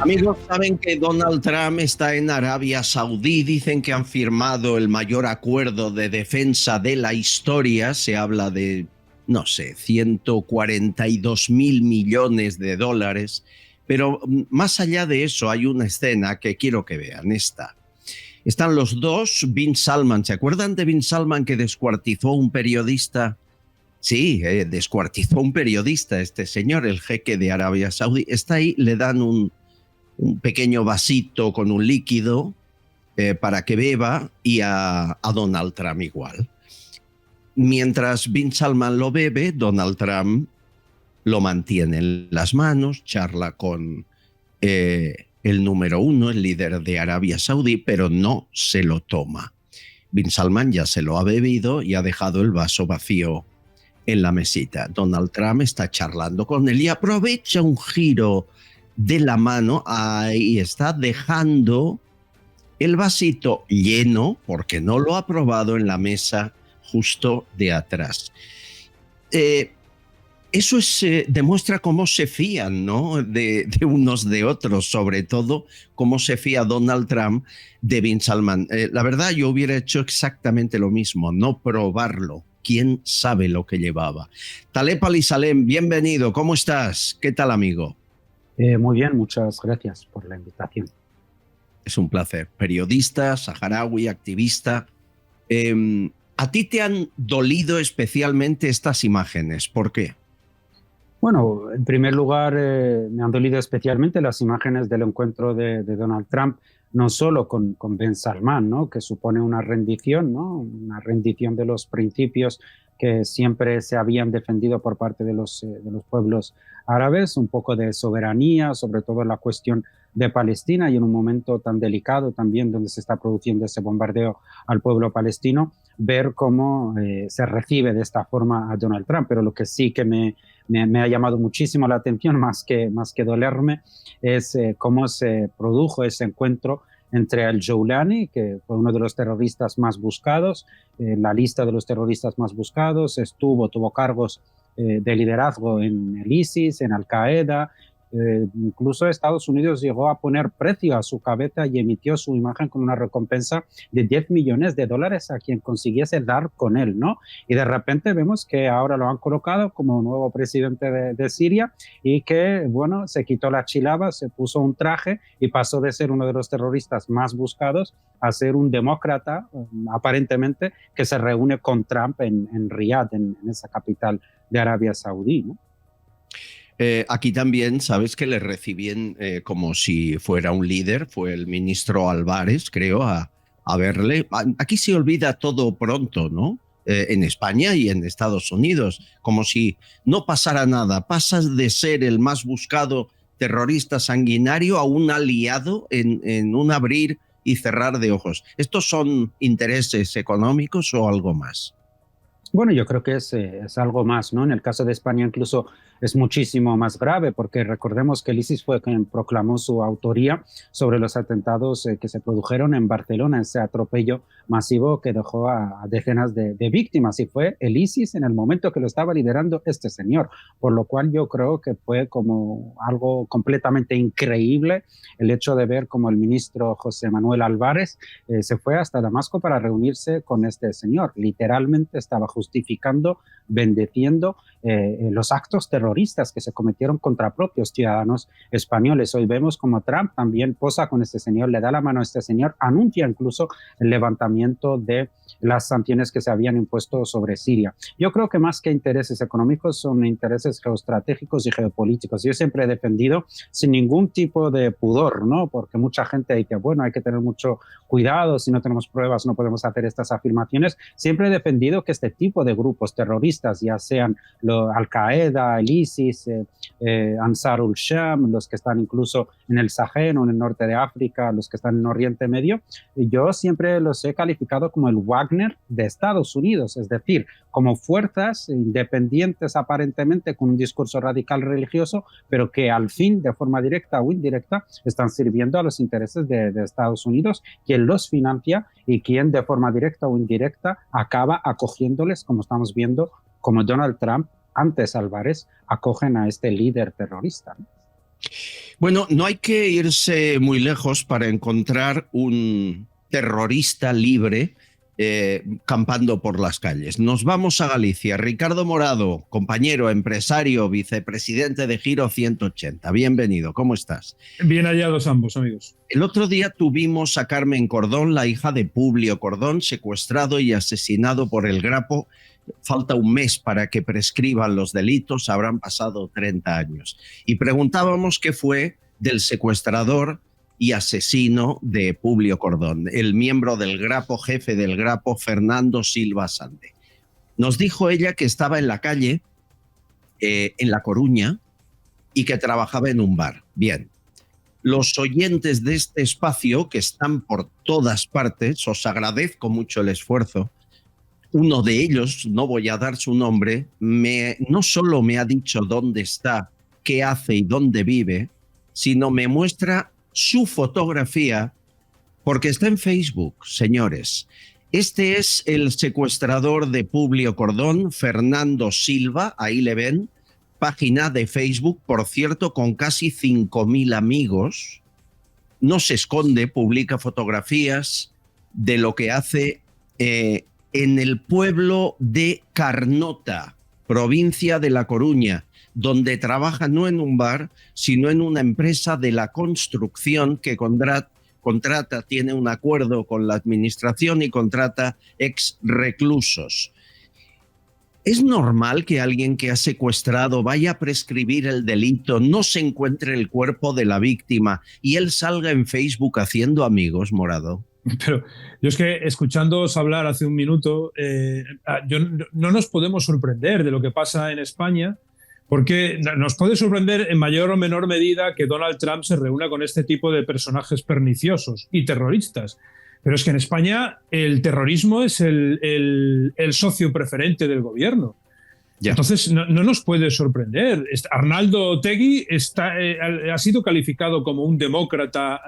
Amigos, saben que Donald Trump está en Arabia Saudí. Dicen que han firmado el mayor acuerdo de defensa de la historia. Se habla de, no sé, 142.000 millones de dólares. Pero más allá de eso, hay una escena que quiero que vean. Están los dos, Bin Salman. ¿Se acuerdan de Bin Salman que descuartizó a un periodista? Sí, descuartizó a un periodista, este señor, el jeque de Arabia Saudí. Está ahí, le dan un pequeño vasito con un líquido para que beba, y a Donald Trump igual. Mientras Bin Salman lo bebe, Donald Trump lo mantiene en las manos, charla con el número uno, el líder de Arabia Saudí, pero no se lo toma. Bin Salman ya se lo ha bebido y ha dejado el vaso vacío en la mesita. Donald Trump está charlando con él y aprovecha un giro de la mano. Ahí está, dejando el vasito lleno, porque no lo ha probado, en la mesa justo de atrás. Eso demuestra cómo se fían, ¿no? de unos de otros, sobre todo cómo se fía Donald Trump de Bin Salman. La verdad, yo hubiera hecho exactamente lo mismo, no probarlo. ¿Quién sabe lo que llevaba? Taleb Ali-Salem, bienvenido. ¿Cómo estás? ¿Qué tal, amigo? Muy bien, muchas gracias por la invitación. Es un placer. Periodista, saharaui, activista. ¿A ti te han dolido especialmente estas imágenes? ¿Por qué? Bueno, en primer lugar, me han dolido especialmente las imágenes del encuentro de Donald Trump, no solo con Ben Salman, ¿no?, que supone una rendición, ¿no?, una rendición de los principios que siempre se habían defendido por parte de los pueblos árabes, un poco de soberanía, sobre todo en la cuestión de Palestina, y en un momento tan delicado también donde se está produciendo ese bombardeo al pueblo palestino, ver cómo se recibe de esta forma a Donald Trump. Pero lo que sí que me ha llamado muchísimo la atención, más que dolerme, es cómo se produjo ese encuentro entre al-Jawlani, que fue uno de los terroristas más buscados, la lista de los terroristas más buscados, tuvo cargos de liderazgo en el ISIS, en Al-Qaeda. Incluso Estados Unidos llegó a poner precio a su cabeza y emitió su imagen con una recompensa de $10 millones a quien consiguiese dar con él, ¿no? Y de repente vemos que ahora lo han colocado como nuevo presidente de Siria, y que, bueno, se quitó la chilaba, se puso un traje y pasó de ser uno de los terroristas más buscados a ser un demócrata, aparentemente, que se reúne con Trump en Riyadh, en esa capital de Arabia Saudí, ¿no? Aquí también, sabes que le recibían como si fuera un líder. Fue el ministro Álvarez, creo, a verle. Aquí se olvida todo pronto, ¿no? En España y en Estados Unidos, como si no pasara nada. Pasas de ser el más buscado terrorista sanguinario a un aliado en un abrir y cerrar de ojos. ¿Estos son intereses económicos o algo más? Bueno, yo creo que es algo más, ¿no? En el caso de España incluso es muchísimo más grave, porque recordemos que el ISIS fue quien proclamó su autoría sobre los atentados que se produjeron en Barcelona, ese atropello masivo que dejó a decenas de víctimas, y fue el ISIS en el momento que lo estaba liderando este señor, por lo cual yo creo que fue como algo completamente increíble el hecho de ver como el ministro José Manuel Álvarez se fue hasta Damasco para reunirse con este señor. Literalmente estaba justificando, bendeciendo los actos terroristas que se cometieron contra propios ciudadanos españoles. Hoy vemos como Trump también posa con este señor, le da la mano a este señor, anuncia incluso el levantamiento de las sanciones que se habían impuesto sobre Siria. Yo creo que más que intereses económicos son intereses geoestratégicos y geopolíticos. Yo siempre he defendido sin ningún tipo de pudor, ¿no? Porque mucha gente dice, bueno, hay que tener mucho cuidado, si no tenemos pruebas no podemos hacer estas afirmaciones. Siempre he defendido que este tipo de grupos terroristas, ya sean Al-Qaeda, el ISIS, Ansarul Sham, los que están incluso en el Sahel o en el norte de África, los que están en Oriente Medio, yo siempre los he calificado como el Wagner de Estados Unidos, es decir, como fuerzas independientes aparentemente con un discurso radical religioso, pero que al fin, de forma directa o indirecta, están sirviendo a los intereses de Estados Unidos, quien los financia y quien de forma directa o indirecta acaba acogiéndoles, como estamos viendo, como Donald Trump, antes Álvarez, acogen a este líder terrorista, ¿no? Bueno, no hay que irse muy lejos para encontrar un terrorista libre campando por las calles. Nos vamos a Galicia. Ricardo Morado, compañero, empresario, vicepresidente de Giro 180. Bienvenido, ¿cómo estás? Bien hallados ambos, amigos. El otro día tuvimos a Carmen Cordón, la hija de Publio Cordón, secuestrado y asesinado por el Grapo. Falta un mes para que prescriban los delitos, habrán pasado 30 años. Y preguntábamos qué fue del secuestrador y asesino de Publio Cordón, el miembro del Grapo, jefe del Grapo, Fernando Silva Sande. Nos dijo ella que estaba en la calle, en La Coruña, y que trabajaba en un bar. Bien, los oyentes de este espacio, que están por todas partes, os agradezco mucho el esfuerzo. Uno de ellos, no voy a dar su nombre, no solo me ha dicho dónde está, qué hace y dónde vive, sino me muestra su fotografía, porque está en Facebook, señores. Este es el secuestrador de Publio Cordón, Fernando Silva, ahí le ven, página de Facebook, por cierto, con casi 5.000 amigos. No se esconde, publica fotografías de lo que hace en el pueblo de Carnota, provincia de La Coruña, donde trabaja no en un bar, sino en una empresa de la construcción que contrata, tiene un acuerdo con la administración y contrata ex reclusos. ¿Es normal que alguien que ha secuestrado vaya a prescribir el delito, no se encuentre el cuerpo de la víctima y él salga en Facebook haciendo amigos, Morado? Pero yo es que escuchándoos hablar hace un minuto, no nos podemos sorprender de lo que pasa en España, porque nos puede sorprender en mayor o menor medida que Donald Trump se reúna con este tipo de personajes perniciosos y terroristas. Pero es que en España el terrorismo es el socio preferente del gobierno. Ya. Entonces no nos puede sorprender. Arnaldo Otegi ha sido calificado como un demócrata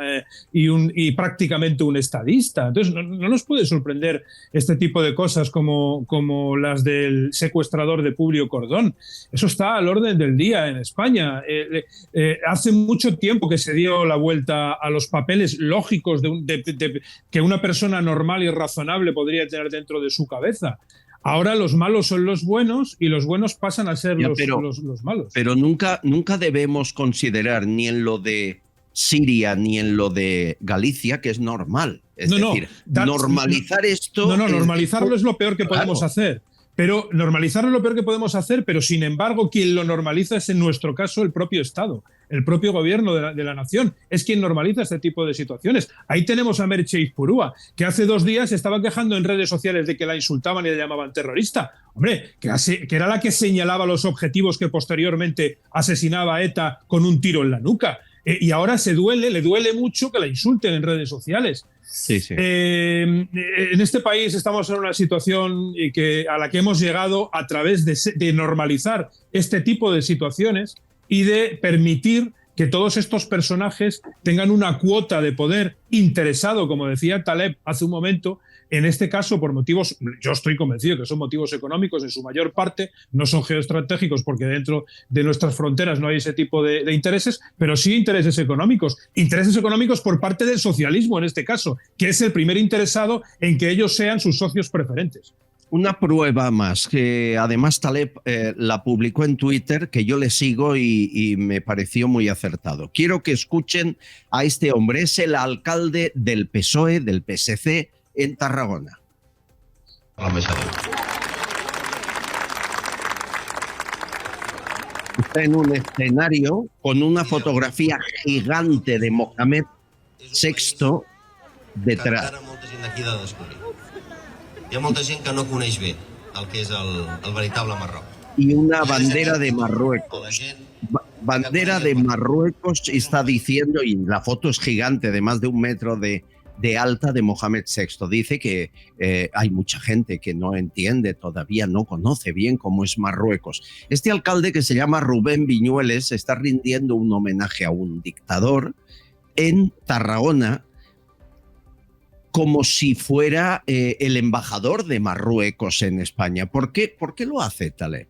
y prácticamente un estadista. Entonces no nos puede sorprender este tipo de cosas como las del secuestrador de Publio Cordón. Eso está al orden del día en España. Hace mucho tiempo que se dio la vuelta a los papeles lógicos que una persona normal y razonable podría tener dentro de su cabeza. Ahora los malos son los buenos y los buenos pasan a ser los malos. Pero nunca debemos considerar ni en lo de Siria ni en lo de Galicia que es normal. Es decir, normalizar esto... normalizarlo es lo peor que podemos hacer. Pero normalizarlo es lo peor que podemos hacer, pero sin embargo quien lo normaliza es en nuestro caso el propio Estado, el propio gobierno de la nación, es quien normaliza este tipo de situaciones. Ahí tenemos a Merche Izpurúa, que hace 2 días estaba quejando en redes sociales de que la insultaban y la llamaban terrorista. Hombre, que era la que señalaba los objetivos que posteriormente asesinaba a ETA con un tiro en la nuca. y ahora le duele mucho que la insulten en redes sociales. Sí, sí. En este país estamos en una situación a la que hemos llegado a través de normalizar este tipo de situaciones y de permitir que todos estos personajes tengan una cuota de poder interesado, como decía Taleb hace un momento, en este caso por motivos, yo estoy convencido que son motivos económicos en su mayor parte, no son geoestratégicos porque dentro de nuestras fronteras no hay ese tipo de intereses, pero sí intereses económicos por parte del socialismo en este caso, que es el primer interesado en que ellos sean sus socios preferentes. Una prueba más, que además Taleb la publicó en Twitter, que yo le sigo y me pareció muy acertado. Quiero que escuchen a este hombre, es el alcalde del PSOE, del PSC, en Tarragona. Está en un escenario con una fotografía gigante de Mohamed VI detrás. Hi ha molta gent que no coneix bé el que és el veritable Marroc. Y una bandera de Marruecos. Bandera de Marruecos está diciendo, y la foto es gigante, de más de 1 metro de alta, de Mohamed VI. Dice que hay mucha gente que no entiende, todavía no conoce bien cómo es Marruecos. Este alcalde, que se llama Rubén Viñueles, está rindiendo un homenaje a un dictador en Tarragona, como si fuera el embajador de Marruecos en España. ¿Por qué lo hace Taleb?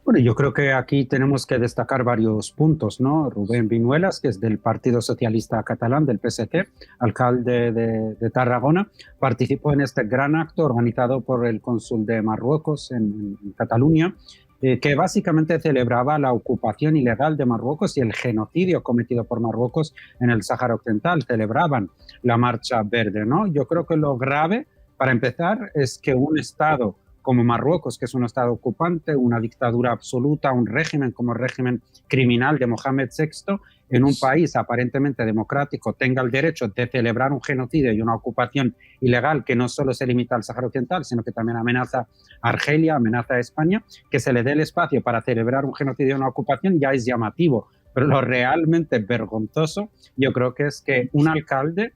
Bueno, yo creo que aquí tenemos que destacar varios puntos, ¿no? Rubén Viñuelas, que es del Partido Socialista Catalán, del PSC, alcalde de Tarragona, participó en este gran acto organizado por el cónsul de Marruecos en Cataluña, que básicamente celebraba la ocupación ilegal de Marruecos y el genocidio cometido por Marruecos en el Sáhara Occidental. Celebraban la Marcha Verde, ¿no? Yo creo que lo grave, para empezar, es que un Estado como Marruecos, que es un Estado ocupante, una dictadura absoluta, un régimen como el régimen criminal de Mohamed VI, en un país aparentemente democrático, tenga el derecho de celebrar un genocidio y una ocupación ilegal que no solo se limita al Sáhara Occidental, sino que también amenaza a Argelia, amenaza a España, que se le dé el espacio para celebrar un genocidio y una ocupación ya es llamativo. Pero lo realmente vergonzoso, yo creo que es que un alcalde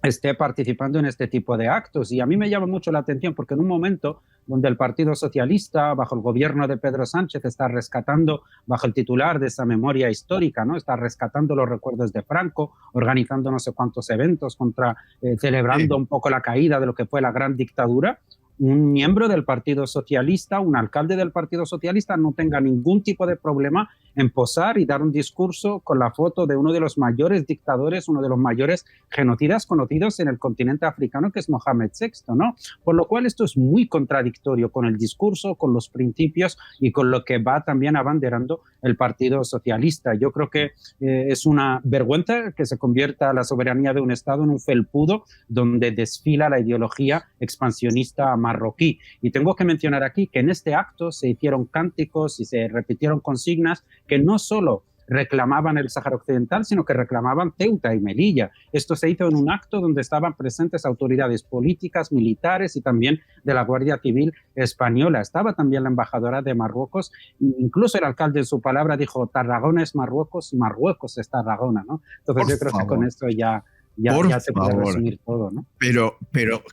esté participando en este tipo de actos. Y a mí me llama mucho la atención porque en un momento donde el Partido Socialista, bajo el gobierno de Pedro Sánchez, está rescatando, bajo el titular de esa memoria histórica, ¿no? Está rescatando los recuerdos de Franco, organizando no sé cuántos eventos celebrando un poco la caída de lo que fue la gran dictadura, un miembro del Partido Socialista, un alcalde del Partido Socialista, no tenga ningún tipo de problema en posar y dar un discurso con la foto de uno de los mayores dictadores, uno de los mayores genocidas conocidos en el continente africano, que es Mohamed VI, ¿no? Por lo cual esto es muy contradictorio con el discurso, con los principios y con lo que va también abanderando el Partido Socialista. Yo creo que es una vergüenza que se convierta la soberanía de un Estado en un felpudo donde desfila la ideología expansionista marroquí. Y tengo que mencionar aquí que en este acto se hicieron cánticos y se repitieron consignas que no solo reclamaban el Sáhara Occidental, sino que reclamaban Ceuta y Melilla. Esto se hizo en un acto donde estaban presentes autoridades políticas, militares y también de la Guardia Civil Española. Estaba también la embajadora de Marruecos. Incluso el alcalde en su palabra dijo: Tarragona es Marruecos y Marruecos es Tarragona, ¿no? Entonces yo creo que con esto ya se puede resumir todo, ¿no? Pero,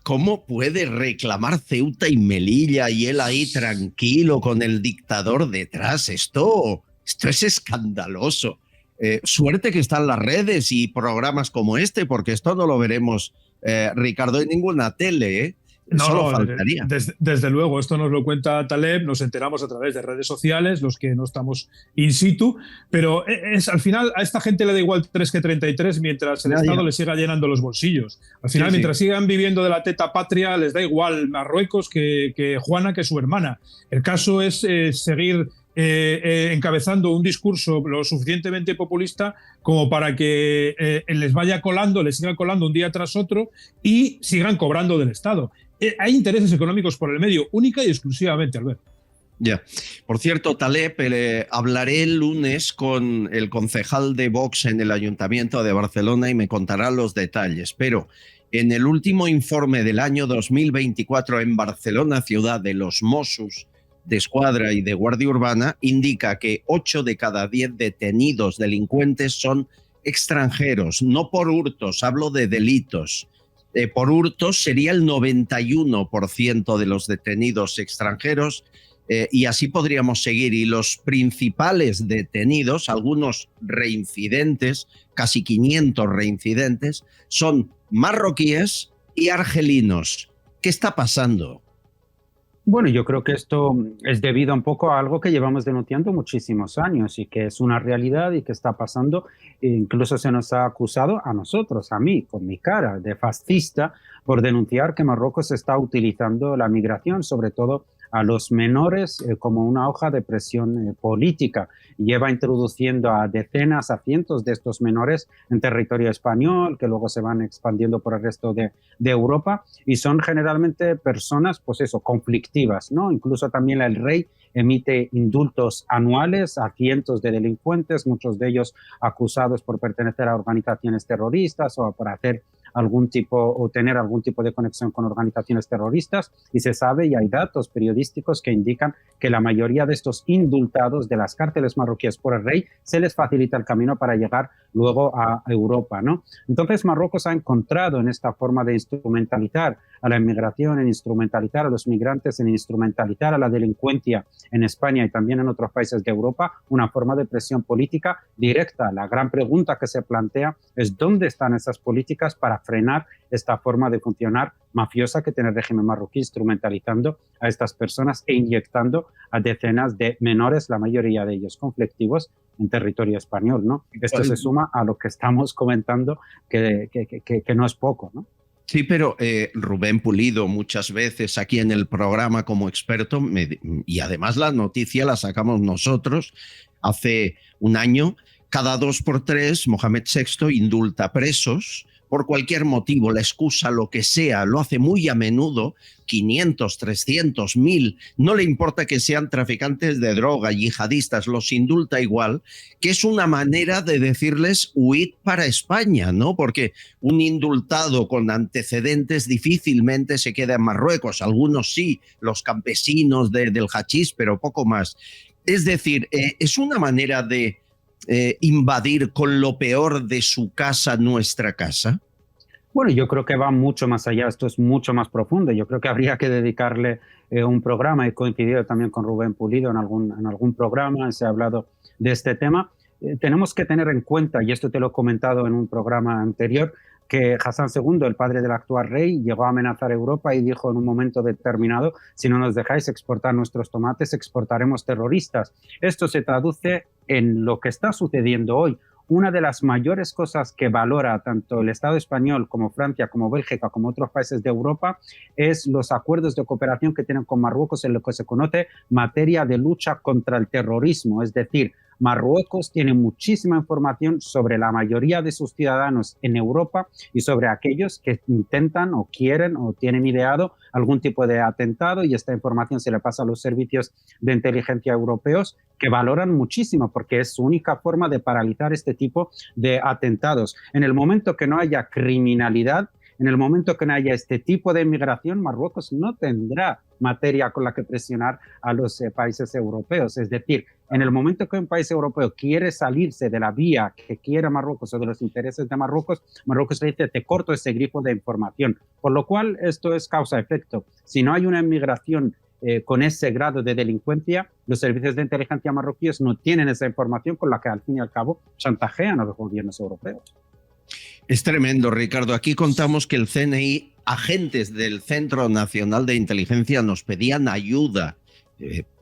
¿cómo puede reclamar Ceuta y Melilla y él ahí tranquilo con el dictador detrás? Esto es escandaloso. Suerte que están las redes y programas como este, porque esto no lo veremos, Ricardo, en ninguna tele, ¿eh? Solo faltaría. Desde luego, esto nos lo cuenta Taleb, nos enteramos a través de redes sociales, los que no estamos in situ, pero al final a esta gente le da igual 3 que 33 mientras el Estado le siga llenando los bolsillos. Al final, mientras sigan viviendo de la teta patria, les da igual Marruecos que Juana, que su hermana. El caso es seguir encabezando un discurso lo suficientemente populista como para que les siga colando un día tras otro y sigan cobrando del Estado. Hay intereses económicos por el medio, única y exclusivamente, Albert. Ya. Por cierto, Taleb, hablaré el lunes con el concejal de Vox en el Ayuntamiento de Barcelona y me contará los detalles, pero en el último informe del año 2024 en Barcelona, ciudad de los Mossos de Escuadra y de Guardia Urbana, indica que 8 de cada 10 detenidos delincuentes son extranjeros, no por hurtos, hablo de delitos. Por hurtos sería el 91% de los detenidos extranjeros, y así podríamos seguir. Y los principales detenidos, algunos reincidentes, casi 500 reincidentes, son marroquíes y argelinos. ¿Qué está pasando? Bueno, yo creo que esto es debido un poco a algo que llevamos denunciando muchísimos años y que es una realidad y que está pasando. Incluso se nos ha acusado a nosotros, a mí, con mi cara de fascista, por denunciar que Marruecos está utilizando la migración, sobre todo a los menores, como una hoja de presión política. Lleva introduciendo a decenas, a cientos de estos menores en territorio español, que luego se van expandiendo por el resto de Europa, y son generalmente personas, pues eso, conflictivas, ¿no? Incluso también el rey emite indultos anuales a cientos de delincuentes, muchos de ellos acusados por pertenecer a organizaciones terroristas o por hacer algún tipo o tener algún tipo de conexión con organizaciones terroristas, y se sabe y hay datos periodísticos que indican que la mayoría de estos indultados de las cárceles marroquíes por el rey se les facilita el camino para llegar luego a Europa, ¿no? Entonces Marruecos ha encontrado en esta forma de instrumentalizar a la inmigración, en instrumentalizar a los migrantes, en instrumentalizar a la delincuencia en España y también en otros países de Europa, una forma de presión política directa. La gran pregunta que se plantea es ¿dónde están esas políticas para frenar esta forma de funcionar mafiosa que tiene el régimen marroquí, instrumentalizando a estas personas e inyectando a decenas de menores, la mayoría de ellos conflictivos, en territorio español, ¿no? Esto se suma a lo que estamos comentando, que no es poco, ¿no? Sí, pero Rubén Pulido muchas veces aquí en el programa como experto, y además la noticia la sacamos nosotros hace un año, cada 2 por 3 Mohamed VI indulta presos por cualquier motivo, la excusa, lo que sea, lo hace muy a menudo, 500, 300, 1000, no le importa que sean traficantes de droga, yihadistas, los indulta igual, que es una manera de decirles huid para España, ¿no? Porque un indultado con antecedentes difícilmente se queda en Marruecos, algunos sí, los campesinos del hachís, pero poco más. Es decir, es una manera de invadir con lo peor de su casa nuestra casa. Bueno, yo creo que va mucho más allá, esto es mucho más profundo. Yo creo que habría que dedicarle un programa, he coincidido también con Rubén Pulido en algún programa, se ha hablado de este tema. Tenemos que tener en cuenta, y esto te lo he comentado en un programa anterior, que Hassan II, el padre del actual rey, llegó a amenazar a Europa y dijo en un momento determinado: si no nos dejáis exportar nuestros tomates, exportaremos terroristas. Esto se traduce en lo que está sucediendo hoy. Una de las mayores cosas que valora tanto el Estado español como Francia, como Bélgica, como otros países de Europa, es los acuerdos de cooperación que tienen con Marruecos en lo que se conoce materia de lucha contra el terrorismo. Es decir, Marruecos tiene muchísima información sobre la mayoría de sus ciudadanos en Europa y sobre aquellos que intentan o quieren o tienen ideado algún tipo de atentado, y esta información se le pasa a los servicios de inteligencia europeos, que valoran muchísimo porque es su única forma de paralizar este tipo de atentados. En el momento que no haya criminalidad, en el momento que no haya este tipo de migración, Marruecos no tendrá materia con la que presionar a los países europeos. Es decir, en el momento que un país europeo quiere salirse de la vía que quiere Marruecos o de los intereses de Marruecos, Marruecos le dice: te corto ese grifo de información. Por lo cual, esto es causa-efecto. Si no hay una inmigración con ese grado de delincuencia, los servicios de inteligencia marroquíes no tienen esa información con la que al fin y al cabo chantajean a los gobiernos europeos. Es tremendo, Ricardo. Aquí contamos que el CNI, agentes del Centro Nacional de Inteligencia, nos pedían ayuda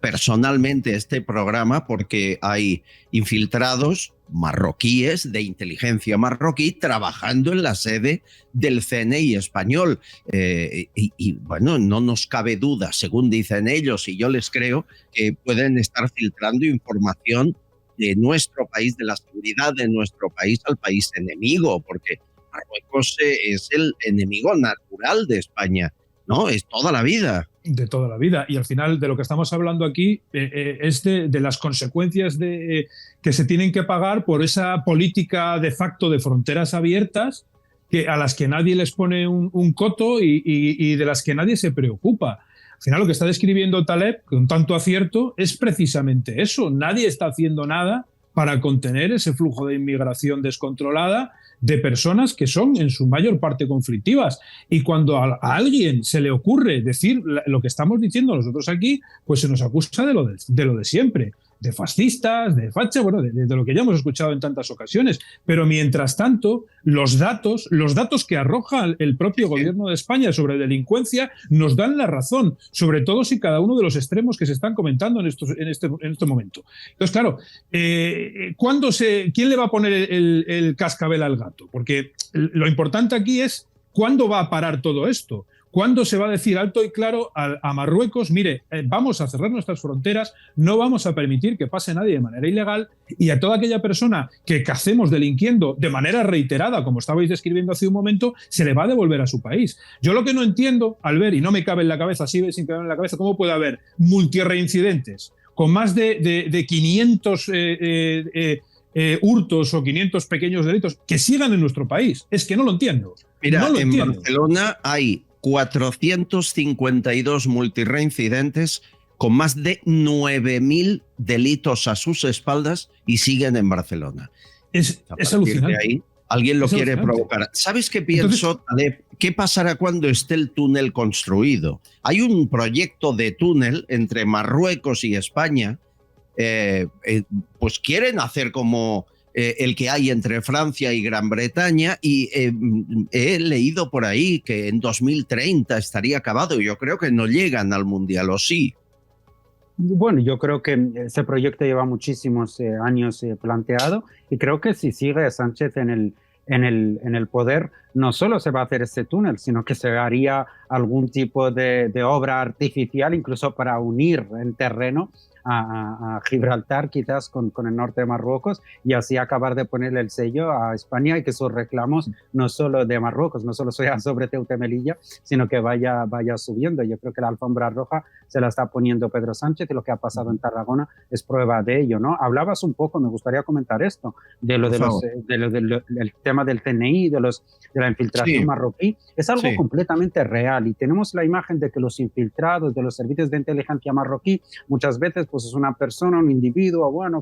personalmente a este programa porque hay infiltrados marroquíes de inteligencia marroquí trabajando en la sede del CNI español. Y bueno, no nos cabe duda, según dicen ellos, y yo les creo, que pueden estar filtrando información de nuestro país, de la seguridad de nuestro país al país enemigo, porque Marruecos es el enemigo natural de España, ¿no? Es toda la vida. De toda la vida. Y al final de lo que estamos hablando aquí es de las consecuencias que se tienen que pagar por esa política de facto de fronteras abiertas a las que nadie les pone un coto y de las que nadie se preocupa. Al final lo que está describiendo Taleb con tanto acierto es precisamente eso. Nadie está haciendo nada para contener ese flujo de inmigración descontrolada de personas que son en su mayor parte conflictivas. Y cuando a alguien se le ocurre decir lo que estamos diciendo nosotros aquí, pues se nos acusa de lo de siempre, de fascistas, de facha, bueno, de lo que ya hemos escuchado en tantas ocasiones. Pero mientras tanto, los datos que arroja el propio gobierno de España sobre delincuencia nos dan la razón, sobre todo si cada uno de los extremos que se están comentando en este momento. Entonces, claro, ¿quién le va a poner el cascabel al gato? Porque lo importante aquí es ¿cuándo va a parar todo esto? ¿Cuándo se va a decir alto y claro a Marruecos, mire, vamos a cerrar nuestras fronteras, no vamos a permitir que pase nadie de manera ilegal, y a toda aquella persona que cacemos delinquiendo de manera reiterada, como estabais describiendo hace un momento, se le va a devolver a su país? Yo lo que no entiendo, al ver, y no me cabe en la cabeza, sigue sin caber en la cabeza, ¿cómo puede haber multirreincidentes con más de 500 hurtos o 500 pequeños delitos que sigan en nuestro país? Es que no lo entiendo. Mira, no en Barcelona hay 452 multireincidentes con más de 9.000 delitos a sus espaldas y siguen en Barcelona. Es alucinante. De ahí, alguien lo quiere provocar. ¿Sabes qué pienso, Taleb? ¿Qué pasará cuando esté el túnel construido? Hay un proyecto de túnel entre Marruecos y España. Pues quieren hacer como el que hay entre Francia y Gran Bretaña, y he leído por ahí que en 2030 estaría acabado. Yo creo que no llegan al Mundial, ¿o sí? Bueno, yo creo que ese proyecto lleva muchísimos años planteado, y creo que si sigue Sánchez en el poder, no solo se va a hacer ese túnel, sino que se haría algún tipo de obra artificial, incluso para unir en terreno a Gibraltar, quizás con el norte de Marruecos, y así acabar de ponerle el sello a España, y que sus reclamos no solo de Marruecos, no solo sea sobre Ceuta y Melilla, sino que vaya subiendo. Yo creo que la alfombra roja se la está poniendo Pedro Sánchez, y lo que ha pasado en Tarragona es prueba de ello, ¿no? Hablabas un poco, me gustaría comentar esto, del tema del CNI, de la infiltración marroquí. Es algo completamente real, y tenemos la imagen de que los infiltrados de los servicios de inteligencia marroquí muchas veces pues es una persona, un individuo, bueno,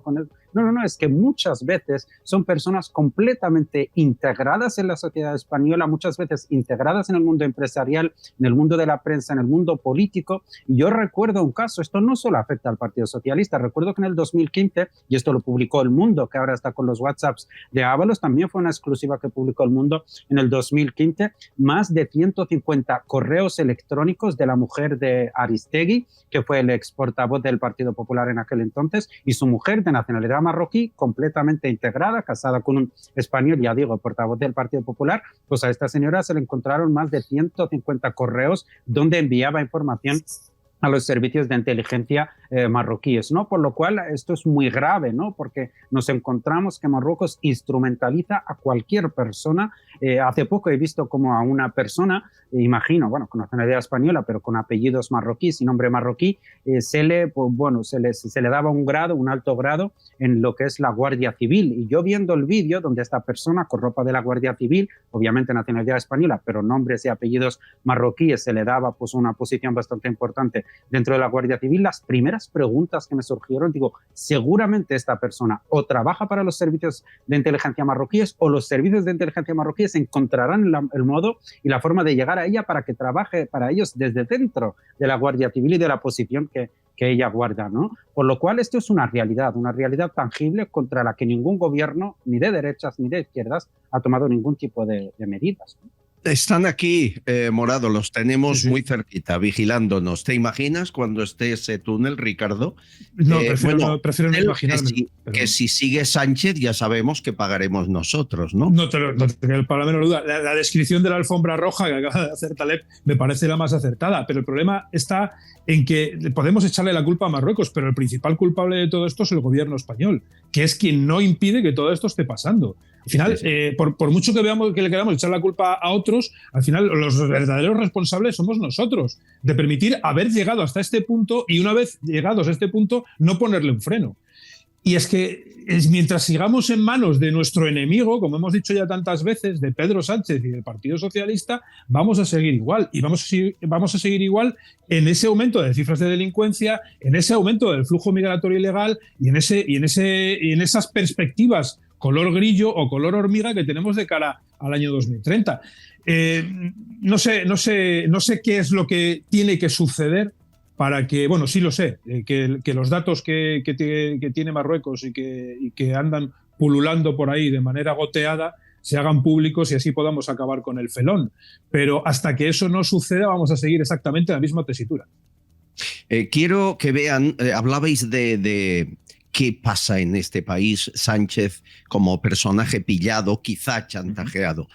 no, es que muchas veces son personas completamente integradas en la sociedad española, muchas veces integradas en el mundo empresarial, en el mundo de la prensa, en el mundo político. Y yo recuerdo un caso, esto no solo afecta al Partido Socialista, recuerdo que en el 2015, y esto lo publicó El Mundo, que ahora está con los WhatsApps de Ábalos, también fue una exclusiva que publicó El Mundo en el 2015, más de 150 correos electrónicos de la mujer de Aristegui, que fue el ex portavoz del Partido Popular en aquel entonces, y su mujer de nacionalidad marroquí, completamente integrada, casada con un español, ya digo, portavoz del Partido Popular. Pues a esta señora se le encontraron más de 150 correos donde enviaba información a los servicios de inteligencia marroquíes, ¿no? Por lo cual esto es muy grave, ¿no? Porque nos encontramos que Marruecos instrumentaliza a cualquier persona. Hace poco he visto como a una persona, imagino, bueno, con nacionalidad española, pero con apellidos marroquíes y nombre marroquí, se le daba un alto grado en lo que es la Guardia Civil. Y yo viendo el vídeo donde esta persona con ropa de la Guardia Civil, obviamente nacionalidad española, pero nombres y apellidos marroquíes, se le daba pues una posición bastante importante dentro de la Guardia Civil. Las primeras preguntas que me surgieron, digo, seguramente esta persona o trabaja para los servicios de inteligencia marroquíes, o los servicios de inteligencia marroquíes encontrarán el modo y la forma de llegar a ella para que trabaje para ellos desde dentro de la Guardia Civil y de la posición que ella guarda, ¿no? Por lo cual esto es una realidad tangible contra la que ningún gobierno, ni de derechas ni de izquierdas, ha tomado ningún tipo de medidas, ¿no? Están aquí, Morado, los tenemos muy cerquita, vigilándonos. ¿Te imaginas cuando esté ese túnel, Ricardo? No, prefiero no imaginarme. Que si sigue Sánchez ya sabemos que pagaremos nosotros, ¿no? No tengo para la menor duda. La descripción de la alfombra roja que acaba de hacer Taleb me parece la más acertada, pero el problema está en que podemos echarle la culpa a Marruecos, pero el principal culpable de todo esto es el gobierno español, que es quien no impide que todo esto esté pasando. Al final, por mucho que le queramos echar la culpa a otros, al final los verdaderos responsables somos nosotros, de permitir haber llegado hasta este punto, y una vez llegados a este punto no ponerle un freno. Y es que mientras sigamos en manos de nuestro enemigo, como hemos dicho ya tantas veces, de Pedro Sánchez y del Partido Socialista, vamos a seguir igual. Y vamos a seguir igual en ese aumento de cifras de delincuencia, en ese aumento del flujo migratorio ilegal y en esas perspectivas color grillo o color hormiga que tenemos de cara al año 2030. No sé qué es lo que tiene que suceder para que, bueno, sí lo sé, que los datos que tiene Marruecos y que andan pululando por ahí de manera goteada se hagan públicos y así podamos acabar con el felón. Pero hasta que eso no suceda vamos a seguir exactamente la misma tesitura. Quiero que vean, hablabais de qué pasa en este país, Sánchez como personaje pillado, quizá chantajeado.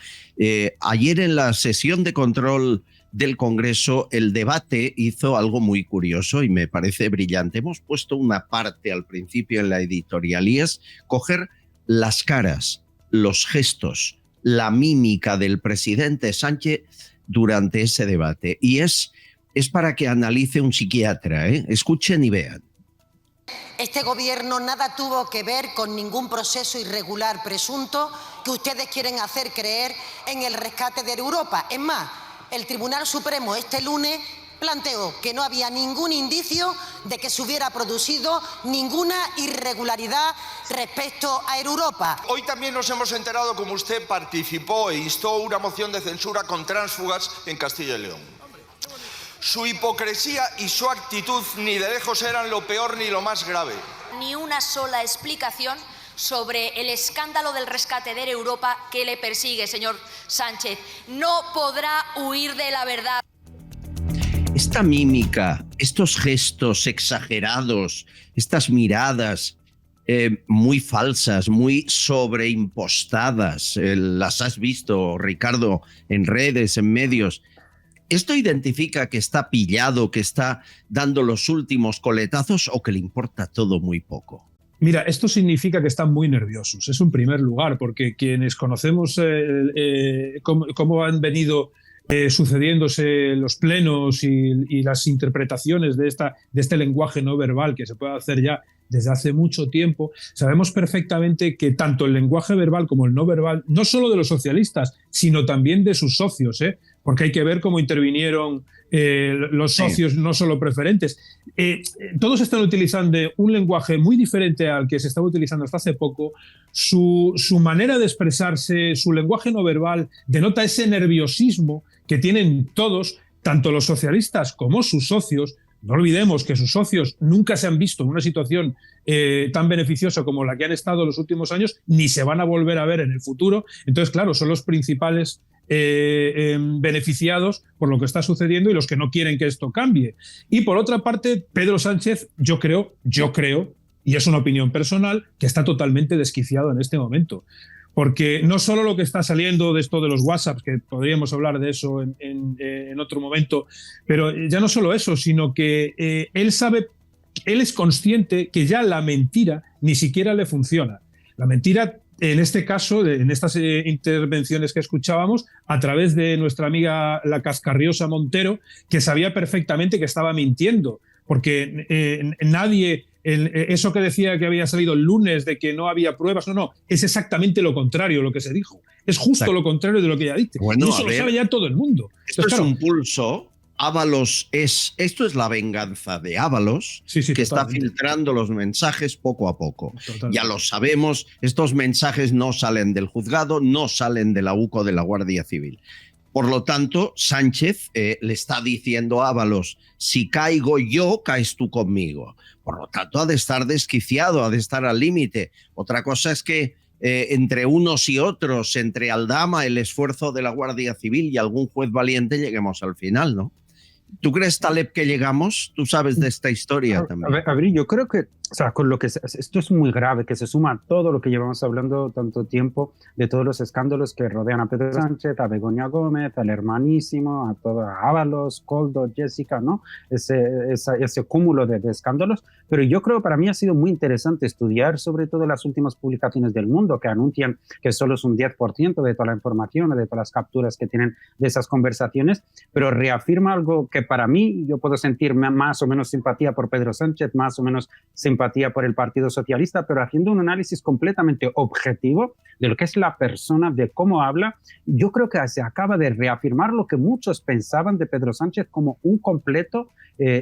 Ayer en la sesión de control del Congreso, el debate hizo algo muy curioso y me parece brillante. Hemos puesto una parte al principio en la editorial y es coger las caras, los gestos, la mímica del presidente Sánchez durante ese debate. Y es para que analice un psiquiatra, ¿eh? Escuchen y vean. Este gobierno nada tuvo que ver con ningún proceso irregular presunto que ustedes quieren hacer creer en el rescate de Europa. Es más, el Tribunal Supremo este lunes planteó que no había ningún indicio de que se hubiera producido ninguna irregularidad respecto a Europa. Hoy también nos hemos enterado cómo usted participó e instó una moción de censura con tránsfugas en Castilla y León. Su hipocresía y su actitud ni de lejos eran lo peor ni lo más grave. Ni una sola explicación sobre el escándalo del rescate de Europa que le persigue, señor Sánchez. No podrá huir de la verdad. Esta mímica, estos gestos exagerados, estas miradas muy falsas, muy sobreimpostadas, las has visto, Ricardo, en redes, en medios. ¿Esto identifica que está pillado, que está dando los últimos coletazos o que le importa todo muy poco? Mira, esto significa que están muy nerviosos, es un primer lugar, porque quienes conocemos cómo han venido sucediéndose los plenos y las interpretaciones de este lenguaje no verbal que se puede hacer ya desde hace mucho tiempo, sabemos perfectamente que tanto el lenguaje verbal como el no verbal, no solo de los socialistas, sino también de sus socios, porque hay que ver cómo intervinieron los socios, no solo preferentes. Todos están utilizando un lenguaje muy diferente al que se estaba utilizando hasta hace poco. Su manera de expresarse, su lenguaje no verbal, denota ese nerviosismo que tienen todos, tanto los socialistas como sus socios. No olvidemos que sus socios nunca se han visto en una situación tan beneficiosa como la que han estado en los últimos años, ni se van a volver a ver en el futuro. Entonces, claro, son los principales beneficiados por lo que está sucediendo y los que no quieren que esto cambie. Y por otra parte, Pedro Sánchez, yo creo, y es una opinión personal, que está totalmente desquiciado en este momento. Porque no solo lo que está saliendo de esto de los WhatsApps, que podríamos hablar de eso en otro momento, pero ya no solo eso, sino que él es consciente que ya la mentira ni siquiera le funciona. La mentira, en este caso, en estas intervenciones que escuchábamos, a través de nuestra amiga la cascarriosa Montero, que sabía perfectamente que estaba mintiendo, porque nadie... Eso que decía que había salido el lunes de que no había pruebas, no, es exactamente lo contrario lo que se dijo. Es justo lo contrario de lo que ella dice. Bueno, y eso lo sabe ya todo el mundo. Esto es un pulso. Ábalos esto es la venganza de Ábalos, que está filtrando los mensajes poco a poco. Ya lo sabemos, estos mensajes no salen del juzgado, no salen de la UCO de la Guardia Civil. Por lo tanto, Sánchez le está diciendo a Ábalos, si caigo yo, caes tú conmigo. Por lo tanto, ha de estar desquiciado, ha de estar al límite. Otra cosa es que entre unos y otros, entre Aldama, el esfuerzo de la Guardia Civil y algún juez valiente, lleguemos al final, ¿no? ¿Tú crees, Taleb, que llegamos? Tú sabes de esta historia también. A ver, yo creo que, o sea, con lo que esto es muy grave, que se suma a todo lo que llevamos hablando tanto tiempo, de todos los escándalos que rodean a Pedro Sánchez, a Begoña Gómez, al hermanísimo, a Ábalos, Koldo, Jessica, ¿no? Ese cúmulo de escándalos. Pero yo creo, para mí ha sido muy interesante estudiar sobre todo las últimas publicaciones del Mundo que anuncian que solo es un 10% de toda la información, de todas las capturas que tienen de esas conversaciones, pero reafirma algo que para mí, yo puedo sentir más o menos simpatía por Pedro Sánchez, más o menos simpatía simpatía por el Partido Socialista, pero haciendo un análisis completamente objetivo de lo que es la persona, de cómo habla, yo creo que se acaba de reafirmar lo que muchos pensaban de Pedro Sánchez como un completo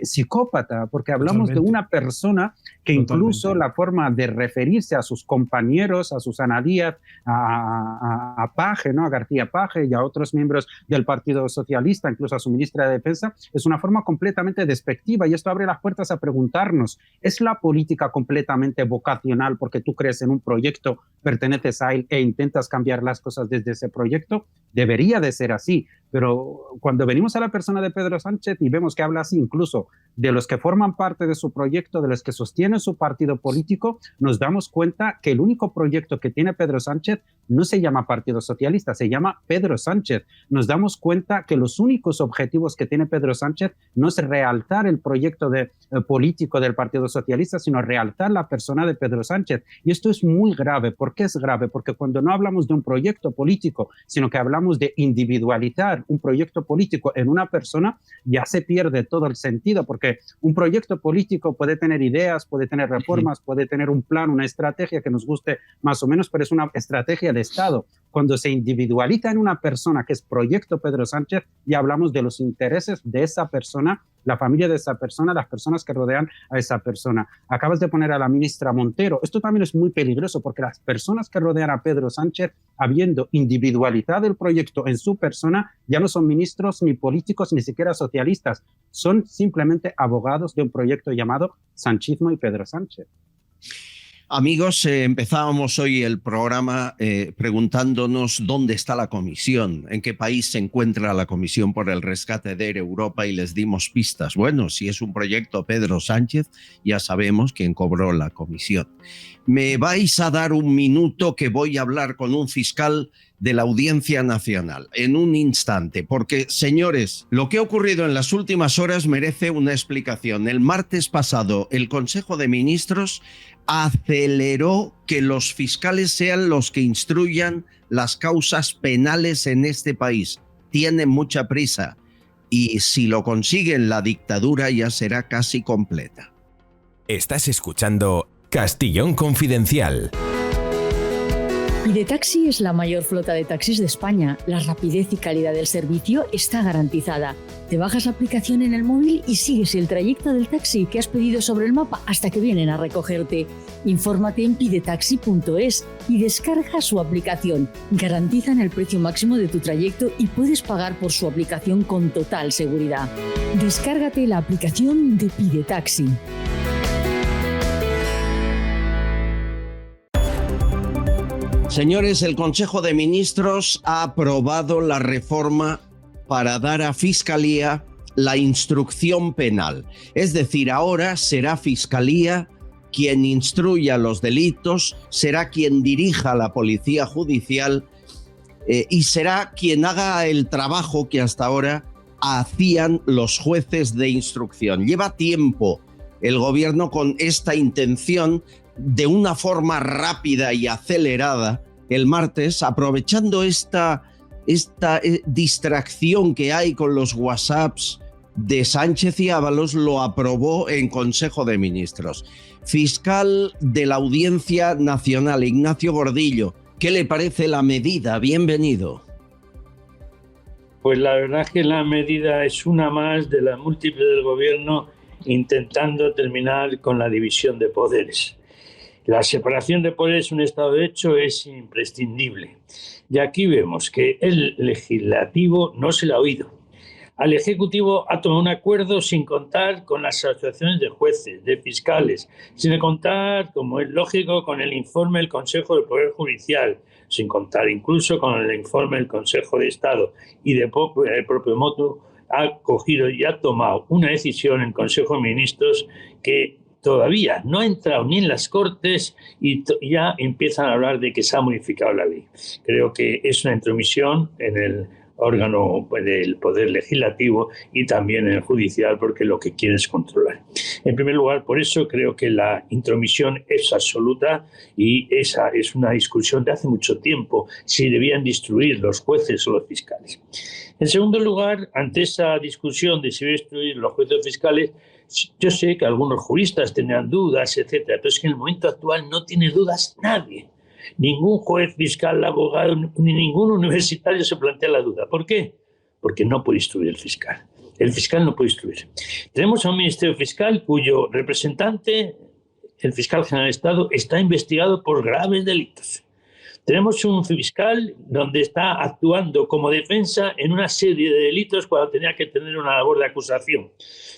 psicópata, porque hablamos de una persona que incluso la forma de referirse a sus compañeros, a Susana Díaz, a Page, ¿no? A García Page y a otros miembros del Partido Socialista, incluso a su ministra de Defensa, es una forma completamente despectiva, y esto abre las puertas a preguntarnos, ¿es la política completamente vocacional porque tú crees en un proyecto, perteneces a él e intentas cambiar las cosas desde ese proyecto? Debería de ser así, pero cuando venimos a la persona de Pedro Sánchez y vemos que habla así incluso de los que forman parte de su proyecto, de los que sostienen su partido político, nos damos cuenta que el único proyecto que tiene Pedro Sánchez no se llama Partido Socialista, se llama Pedro Sánchez. Nos damos cuenta que los únicos objetivos que tiene Pedro Sánchez no es realzar el proyecto político del Partido Socialista, sino realzar la persona de Pedro Sánchez. Y esto es muy grave. ¿Por qué es grave? Porque cuando no hablamos de un proyecto político, sino que hablamos de individualizar un proyecto político en una persona, ya se pierde todo el sentido, porque un proyecto político puede tener ideas, puede tener reformas, puede tener un plan, una estrategia que nos guste más o menos, pero es una estrategia de Estado. Cuando se individualiza en una persona que es proyecto Pedro Sánchez, ya hablamos de los intereses de esa persona, la familia de esa persona, las personas que rodean a esa persona. Acabas de poner a la ministra Montero. Esto también es muy peligroso, porque las personas que rodean a Pedro Sánchez, habiendo individualizado el proyecto en su persona, ya no son ministros, ni políticos, ni siquiera socialistas. Son simplemente abogados de un proyecto llamado sanchismo y Pedro Sánchez. Amigos, empezábamos hoy el programa preguntándonos dónde está la comisión, en qué país se encuentra la Comisión por el Rescate de Europa, y les dimos pistas. Bueno, si es un proyecto Pedro Sánchez, ya sabemos quién cobró la comisión. Me vais a dar un minuto, que voy a hablar con un fiscal de la Audiencia Nacional en un instante, porque, señores, lo que ha ocurrido en las últimas horas merece una explicación. El martes pasado, el Consejo de Ministros aceleró que los fiscales sean los que instruyan las causas penales en este país. Tienen mucha prisa, y si lo consiguen, la dictadura ya será casi completa. Estás escuchando Castellón Confidencial. Pidetaxi es la mayor flota de taxis de España. La rapidez y calidad del servicio está garantizada. Te bajas la aplicación en el móvil y sigues el trayecto del taxi que has pedido sobre el mapa hasta que vienen a recogerte. Infórmate en pidetaxi.es y descarga su aplicación. Garantizan el precio máximo de tu trayecto y puedes pagar por su aplicación con total seguridad. Descárgate la aplicación de Pidetaxi. Señores, el Consejo de Ministros ha aprobado la reforma para dar a Fiscalía la instrucción penal. Es decir, ahora será Fiscalía quien instruya los delitos, será quien dirija la Policía Judicial y será quien haga el trabajo que hasta ahora hacían los jueces de instrucción. Lleva tiempo el gobierno con esta intención. De una forma rápida y acelerada, el martes, aprovechando esta distracción que hay con los WhatsApps de Sánchez y Ábalos, lo aprobó en Consejo de Ministros. Fiscal de la Audiencia Nacional, Ignacio Gordillo, ¿qué le parece la medida? Bienvenido. Pues la verdad es que la medida es una más de las múltiples del gobierno intentando terminar con la división de poderes. La separación de poderes en un Estado de Derecho es imprescindible. Y aquí vemos que el legislativo no se le ha oído. Al Ejecutivo ha tomado un acuerdo sin contar con las asociaciones de jueces, de fiscales, sin contar, como es lógico, con el informe del Consejo del Poder Judicial, sin contar incluso con el informe del Consejo de Estado. Y de propio modo ha cogido y ha tomado una decisión en el Consejo de Ministros que todavía no ha entrado ni en las Cortes y ya empiezan a hablar de que se ha modificado la ley. Creo que es una intromisión en el órgano del Poder Legislativo y también en el Judicial, porque lo que quiere es controlar. En primer lugar, por eso creo que la intromisión es absoluta y esa es una discusión de hace mucho tiempo, si debían de instruir los jueces o los fiscales. En segundo lugar, ante esa discusión de si deben instruir los jueces o fiscales, Yo sé que algunos juristas tenían dudas, etcétera, pero es que en el momento actual no tiene dudas nadie. Ningún juez, fiscal, abogado, ni ningún universitario se plantea la duda. ¿Por qué? Porque no puede instruir el fiscal. El fiscal no puede instruir. Tenemos a un Ministerio Fiscal cuyo representante, el fiscal general del Estado, está investigado por graves delitos. Tenemos un fiscal donde está actuando como defensa en una serie de delitos cuando tenía que tener una labor de acusación.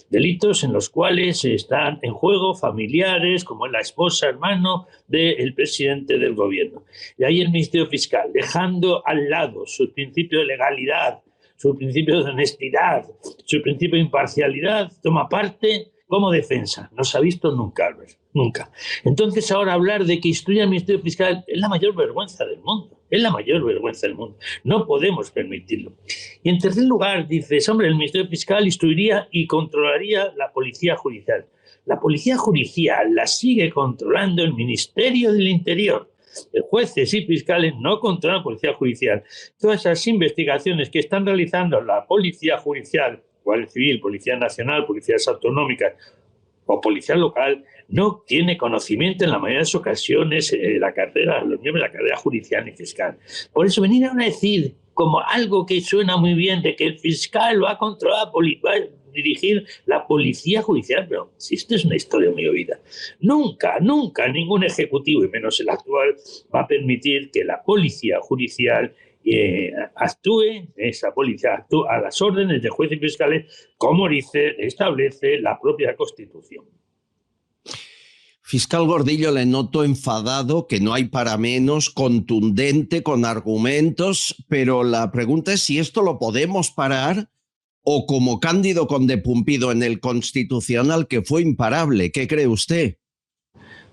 Delitos en los cuales están en juego familiares, como es la esposa, hermano del presidente del gobierno. Y ahí el Ministerio Fiscal, dejando al lado su principio de legalidad, su principio de honestidad, su principio de imparcialidad, toma parte como defensa. No se ha visto nunca, Albert, nunca. Entonces ahora hablar de que instruya el Ministerio Fiscal es la mayor vergüenza del mundo. Es la mayor vergüenza del mundo. No podemos permitirlo. Y en tercer lugar, dices, hombre, el Ministerio Fiscal instruiría y controlaría la Policía Judicial. La Policía Judicial la sigue controlando el Ministerio del Interior. Los jueces y fiscales no controlan la Policía Judicial. Todas esas investigaciones que están realizando la Policía Judicial, Guardia Civil, Policía Nacional, Policías Autonómicas o Policía Local, no tiene conocimiento en la mayoría de las ocasiones los miembros de la carrera judicial y fiscal. Por eso venir a decir como algo que suena muy bien de que el fiscal va a controlar, va a dirigir la Policía Judicial, pero si esto es una historia muy oída. Nunca ningún ejecutivo, y menos el actual, va a permitir que la Policía Judicial esa policía actúa a las órdenes de jueces y fiscales, como establece la propia Constitución. Fiscal Gordillo, le noto enfadado, que no hay para menos, contundente, con argumentos, pero la pregunta es si esto lo podemos parar o como Cándido Conde Pumpido en el Constitucional, que fue imparable. ¿Qué cree usted?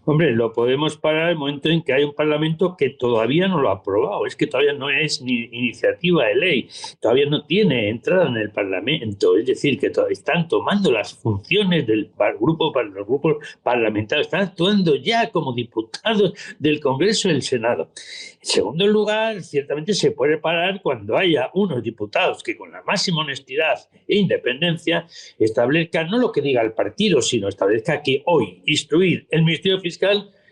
Hombre, lo podemos parar en el momento en que hay un Parlamento que todavía no lo ha aprobado. Es que todavía no es ni iniciativa de ley, todavía no tiene entrada en el Parlamento. Es decir, que todavía están tomando las funciones del grupo los grupos parlamentarios, están actuando ya como diputados del Congreso y del Senado. En segundo lugar, ciertamente se puede parar cuando haya unos diputados que con la máxima honestidad e independencia establezcan no lo que diga el partido, sino establezca que hoy instruir el Ministerio Fiscal,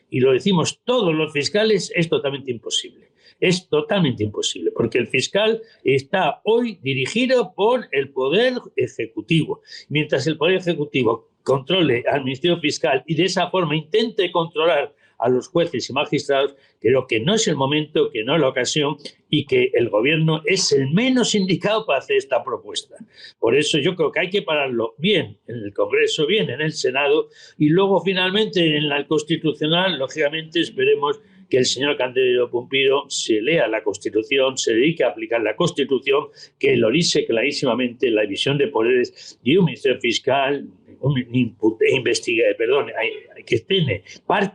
y lo decimos todos los fiscales, es totalmente imposible. Es totalmente imposible, porque el fiscal está hoy dirigido por el Poder Ejecutivo. Mientras el Poder Ejecutivo controle al Ministerio Fiscal y de esa forma intente controlar a los jueces y magistrados, creo que no es el momento, que no es la ocasión y que el gobierno es el menos indicado para hacer esta propuesta. Por eso yo creo que hay que pararlo bien en el Congreso, bien en el Senado y luego finalmente en la Constitucional, lógicamente esperemos que el señor Cándido Pumpido se lea la Constitución, se dedique a aplicar la Constitución, que lo dice clarísimamente la división de poderes y un Ministerio Fiscal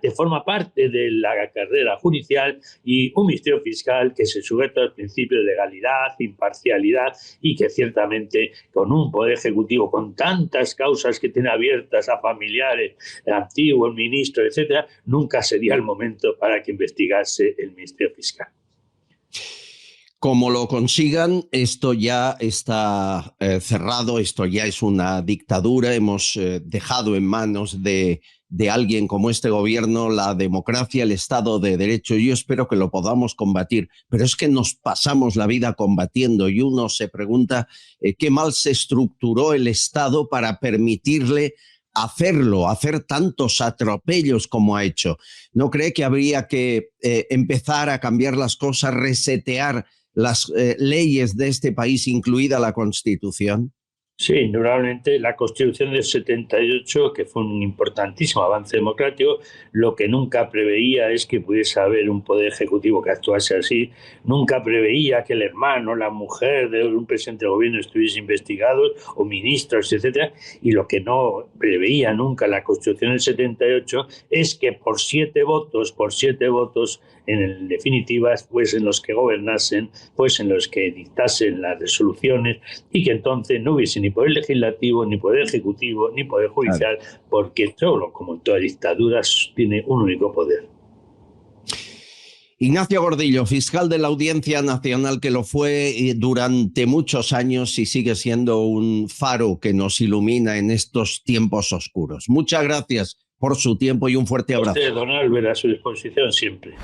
que forma parte de la carrera judicial y un Ministerio Fiscal que se sujeta al principio de legalidad, imparcialidad y que ciertamente con un Poder Ejecutivo con tantas causas que tiene abiertas a familiares, antiguos ministros, etcétera, nunca sería el momento para que investigase el Ministerio Fiscal. Como lo consigan, esto ya está cerrado, esto ya es una dictadura. Hemos dejado en manos de alguien como este gobierno la democracia, el Estado de Derecho. Yo espero que lo podamos combatir, pero es que nos pasamos la vida combatiendo y uno se pregunta qué mal se estructuró el Estado para permitirle hacer tantos atropellos como ha hecho. ¿No cree que habría que empezar a cambiar las cosas, resetear las leyes de este país, incluida la Constitución? Sí, indudablemente la Constitución del 78, que fue un importantísimo avance democrático, lo que nunca preveía es que pudiese haber un poder ejecutivo que actuase así, nunca preveía que el hermano, la mujer de un presidente de gobierno estuviese investigados, o ministros, etcétera, y lo que no preveía nunca la Constitución del 78 es que por 7 votos, en definitiva, pues en los que gobernasen, pues en los que dictasen las resoluciones y que entonces no hubiese ni poder legislativo, ni poder ejecutivo, ni poder judicial, porque solo, como en todas dictaduras, tiene un único poder. Ignacio Gordillo, fiscal de la Audiencia Nacional, que lo fue durante muchos años y sigue siendo un faro que nos ilumina en estos tiempos oscuros. Muchas gracias por su tiempo y un fuerte abrazo. Usted, don Albert, a su disposición siempre.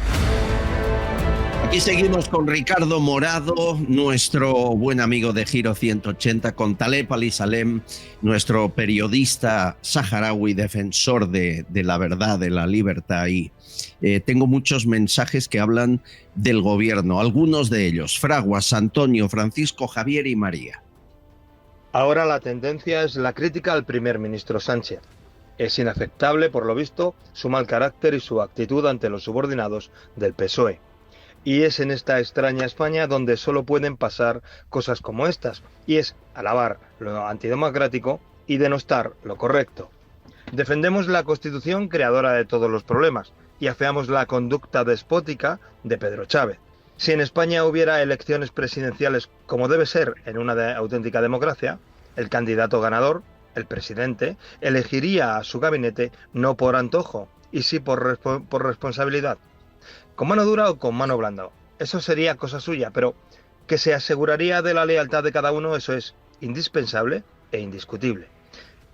Aquí seguimos con Ricardo Morado, nuestro buen amigo de Giro 180, con Taleb Ali-Salem, nuestro periodista saharaui, defensor de la verdad, de la libertad. Y tengo muchos mensajes que hablan del gobierno, algunos de ellos: Fraguas, Antonio, Francisco, Javier y María. Ahora la tendencia es la crítica al primer ministro Sánchez. Es inaceptable, por lo visto, su mal carácter y su actitud ante los subordinados del PSOE. Y es en esta extraña España donde solo pueden pasar cosas como estas, y es alabar lo antidemocrático y denostar lo correcto. Defendemos la Constitución creadora de todos los problemas y afeamos la conducta despótica de Pedro Chávez. Si en España hubiera elecciones presidenciales como debe ser en una auténtica democracia, el candidato ganador, el presidente, elegiría a su gabinete no por antojo, y sí por responsabilidad. Con mano dura o con mano blanda. Eso sería cosa suya, pero que se aseguraría de la lealtad de cada uno, eso es indispensable e indiscutible.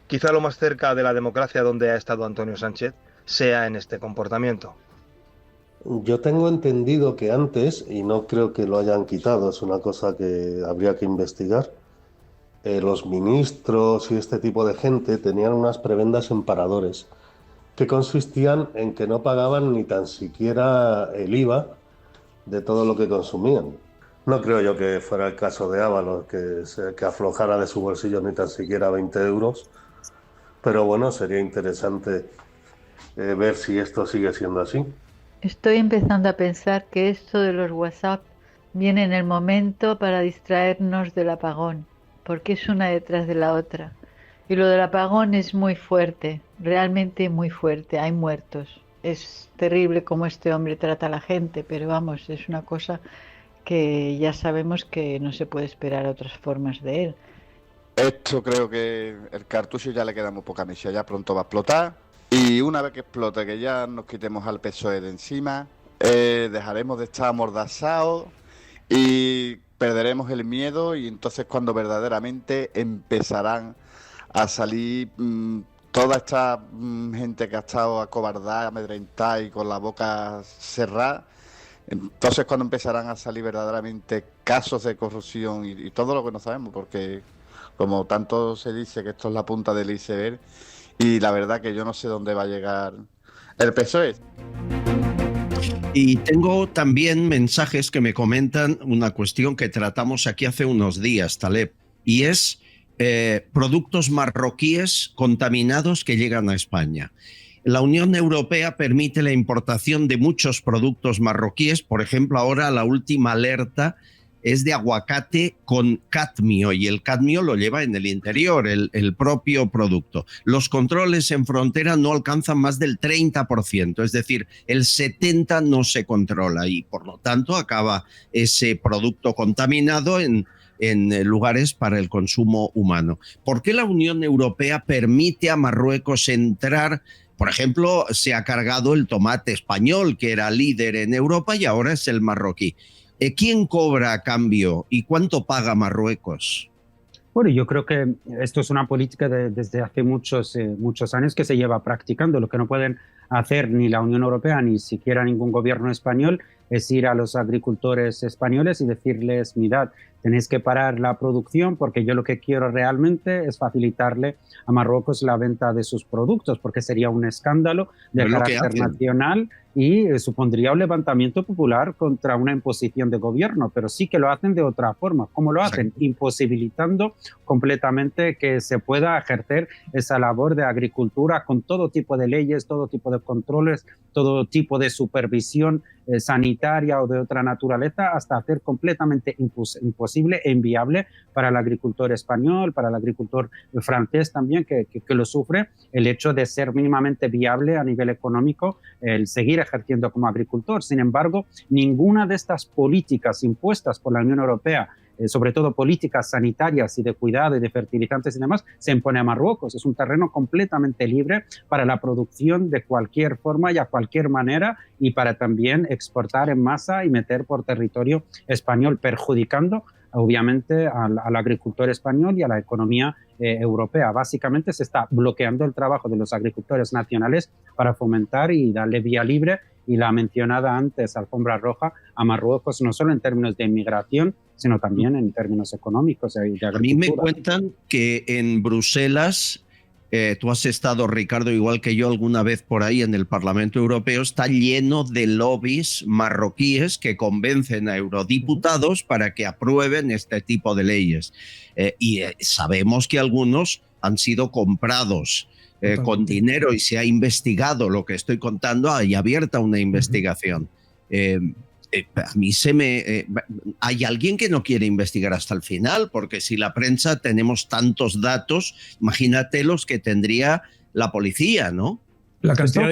Quizá lo más cerca de la democracia donde ha estado Antonio Sánchez sea en este comportamiento. Yo tengo entendido que antes, y no creo que lo hayan quitado, es una cosa que habría que investigar, los ministros y este tipo de gente tenían unas prebendas en paradores que consistían en que no pagaban ni tan siquiera el IVA de todo lo que consumían. No creo yo que fuera el caso de Ábalos, que aflojara de su bolsillo ni tan siquiera 20 euros, pero bueno, sería interesante ver si esto sigue siendo así. Estoy empezando a pensar que esto de los WhatsApp viene en el momento para distraernos del apagón, porque es una detrás de la otra. Y lo del apagón es muy fuerte, realmente muy fuerte, hay muertos. Es terrible cómo este hombre trata a la gente, pero vamos, es una cosa que ya sabemos que no se puede esperar otras formas de él. Esto creo que el cartucho ya le queda muy poca misión, ya pronto va a explotar. Y una vez que explote, que ya nos quitemos al PSOE de encima, dejaremos de estar amordazados y perderemos el miedo, y entonces cuando verdaderamente empezarán a salir toda esta gente que ha estado acobardada, amedrentada y con la boca cerrada, entonces cuando empezarán a salir verdaderamente casos de corrupción y todo lo que no sabemos, porque como tanto se dice que esto es la punta del iceberg, y la verdad que yo no sé dónde va a llegar el PSOE. Y tengo también mensajes que me comentan una cuestión que tratamos aquí hace unos días, Taleb, y es productos marroquíes contaminados que llegan a España. La Unión Europea permite la importación de muchos productos marroquíes. Por ejemplo, ahora la última alerta es de aguacate con cadmio, y el cadmio lo lleva en el interior, el propio producto. Los controles en frontera no alcanzan más del 30%, es decir, el 70% no se controla, y por lo tanto acaba ese producto contaminado en lugares para el consumo humano. ¿Por qué la Unión Europea permite a Marruecos entrar? Por ejemplo, se ha cargado el tomate español, que era líder en Europa, y ahora es el marroquí. ¿Quién cobra a cambio y cuánto paga Marruecos? Bueno, yo creo que esto es una política desde hace muchos años que se lleva practicando. Lo que no pueden hacer ni la Unión Europea ni siquiera ningún gobierno español es ir a los agricultores españoles y decirles: mirad, tenéis que parar la producción porque yo lo que quiero realmente es facilitarle a Marruecos la venta de sus productos, porque sería un escándalo de carácter nacional y supondría un levantamiento popular contra una imposición de gobierno, pero sí que lo hacen de otra forma. ¿Cómo lo hacen? Imposibilitando completamente que se pueda ejercer esa labor de agricultura con todo tipo de leyes, todo tipo de controles, todo tipo de supervisión sanitaria o de otra naturaleza, hasta hacer completamente imposible e inviable para el agricultor español, para el agricultor francés también, que lo sufre, el hecho de ser mínimamente viable a nivel económico, el seguir ejerciendo como agricultor. Sin embargo, ninguna de estas políticas impuestas por la Unión Europea sobre todo políticas sanitarias y de cuidado y de fertilizantes y demás, se impone a Marruecos. Es un terreno completamente libre para la producción de cualquier forma y a cualquier manera, y para también exportar en masa y meter por territorio español, perjudicando obviamente al agricultor español y a la economía europea. Básicamente se está bloqueando el trabajo de los agricultores nacionales para fomentar y darle vía libre y la mencionada antes alfombra roja a Marruecos, no solo en términos de inmigración, sino también en términos económicos y de agricultura. A mí me cuentan que en Bruselas, tú has estado, Ricardo, igual que yo alguna vez por ahí en el Parlamento Europeo, está lleno de lobbies marroquíes que convencen a eurodiputados para que aprueben este tipo de leyes. Y sabemos que algunos han sido comprados con dinero y se ha investigado lo que estoy contando, hay abierta una investigación. A mí hay alguien que no quiere investigar hasta el final, porque si la prensa tenemos tantos datos, imagínate los que tendría la policía, ¿no? La cantidad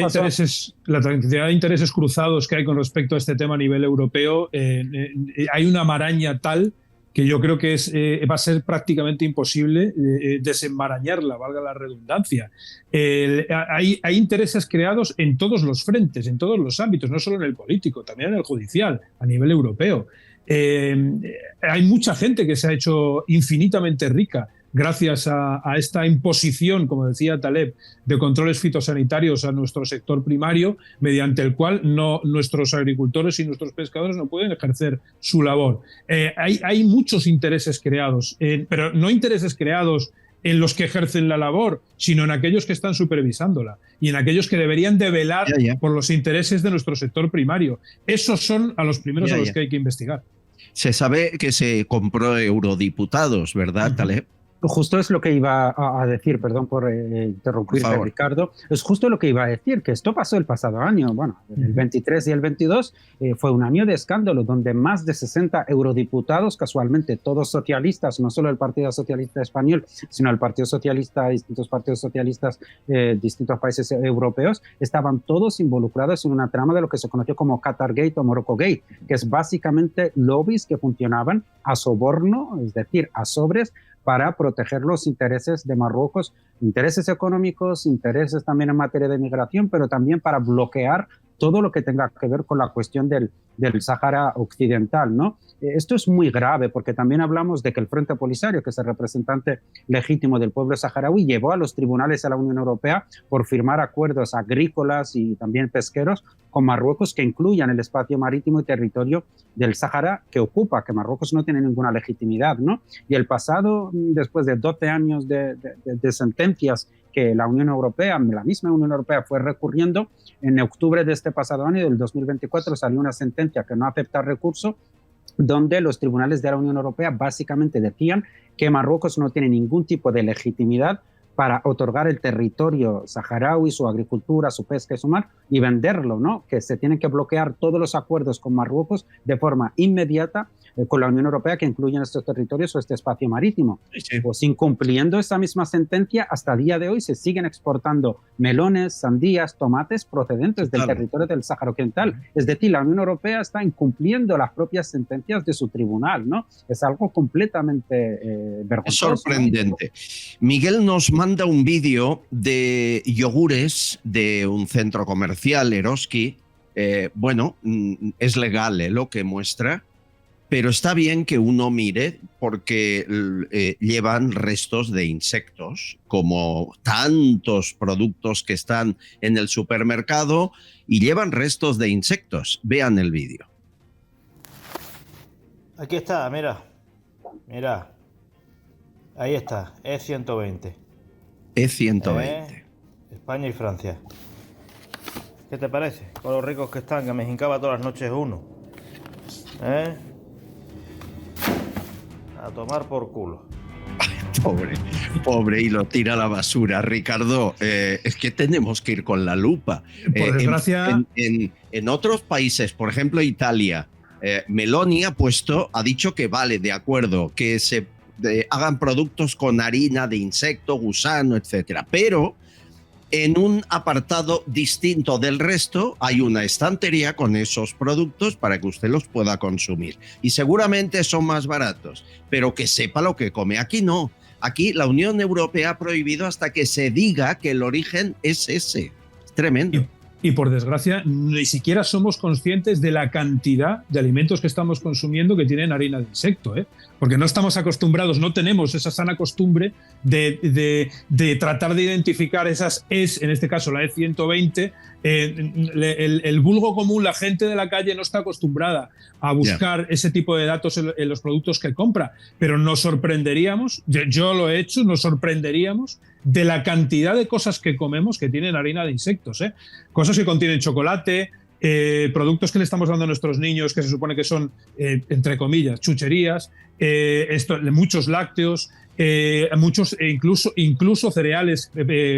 de intereses cruzados que hay con respecto a este tema a nivel europeo, hay una maraña tal que yo creo que va a ser prácticamente imposible desenmarañarla, valga la redundancia. Hay intereses creados en todos los frentes, en todos los ámbitos, no solo en el político, también en el judicial, a nivel europeo. Hay mucha gente que se ha hecho infinitamente rica gracias a esta imposición, como decía Taleb, de controles fitosanitarios a nuestro sector primario, mediante el cual nuestros agricultores y nuestros pescadores no pueden ejercer su labor. Hay muchos intereses creados, pero no intereses creados en los que ejercen la labor, sino en aquellos que están supervisándola y en aquellos que deberían de velar por los intereses de nuestro sector primario. Esos son a los primeros a los que hay que investigar. Se sabe que se compró eurodiputados, ¿verdad, Taleb? Justo es lo que iba a decir, perdón por interrumpirte, Ricardo, es justo lo que iba a decir, que esto pasó el pasado año, bueno, el 23 y el 22 fue un año de escándalo, donde más de 60 eurodiputados, casualmente todos socialistas, no solo el Partido Socialista Español, sino el Partido Socialista, distintos partidos socialistas, distintos países europeos, estaban todos involucrados en una trama de lo que se conoció como Qatargate o Morocco-Gate, que es básicamente lobbies que funcionaban a soborno, es decir, a sobres, para proteger los intereses de Marruecos, intereses económicos, intereses también en materia de migración, pero también para bloquear todo lo que tenga que ver con la cuestión del Sáhara Occidental, ¿no? Esto es muy grave porque también hablamos de que el Frente Polisario, que es el representante legítimo del pueblo saharaui, llevó a los tribunales de la Unión Europea por firmar acuerdos agrícolas y también pesqueros con Marruecos que incluyan el espacio marítimo y territorio del Sáhara que ocupa, que Marruecos no tiene ninguna legitimidad, ¿no? Y el pasado, después de 12 años de sentencias que la Unión Europea, la misma Unión Europea fue recurriendo, en octubre de este pasado año, del 2024, salió una sentencia que no acepta recurso, donde los tribunales de la Unión Europea básicamente decían que Marruecos no tiene ningún tipo de legitimidad para otorgar el territorio saharaui, su agricultura, su pesca y su mar, y venderlo, ¿no? Que se tienen que bloquear todos los acuerdos con Marruecos de forma inmediata con la Unión Europea que incluyen estos territorios o este espacio marítimo. Sí. Pues incumpliendo esta misma sentencia, hasta el día de hoy se siguen exportando melones, sandías, tomates procedentes del territorio del Sáhara Occidental. Es decir, la Unión Europea está incumpliendo las propias sentencias de su tribunal, ¿no? Es algo completamente vergonzoso. Es sorprendente. Miguel nos manda un vídeo de yogures de un centro comercial, Eroski. Bueno, es legal lo que muestra, pero está bien que uno mire porque llevan restos de insectos, como tantos productos que están en el supermercado, y llevan restos de insectos. Vean el vídeo. Aquí está, mira. Mira. Ahí está, E120. E120. España y Francia. ¿Qué te parece? Con los ricos que están, que me hincaba todas las noches uno. A tomar por culo. Pobre, y lo tira a la basura. Ricardo, es que tenemos que ir con la lupa. Por desgracia... En otros países, por ejemplo Italia, Meloni ha dicho que vale, de acuerdo, que se hagan productos con harina de insecto, gusano, etcétera. Pero En un apartado distinto del resto hay una estantería con esos productos para que usted los pueda consumir. Y seguramente son más baratos, pero que sepa lo que come. Aquí no. Aquí la Unión Europea ha prohibido hasta que se diga que el origen es ese. Es tremendo. Y por desgracia, ni siquiera somos conscientes de la cantidad de alimentos que estamos consumiendo que tienen harina de insecto, ¿eh? Porque no estamos acostumbrados, no tenemos esa sana costumbre de tratar de identificar esas en este caso la E120. El vulgo común, la gente de la calle no está acostumbrada a buscar ese tipo de datos en los productos que compra, pero nos sorprenderíamos, yo lo he hecho, nos sorprenderíamos de la cantidad de cosas que comemos que tienen harina de insectos, ¿eh? Cosas que contienen chocolate, productos que le estamos dando a nuestros niños que se supone que son, entre comillas, chucherías, muchos lácteos, muchos incluso cereales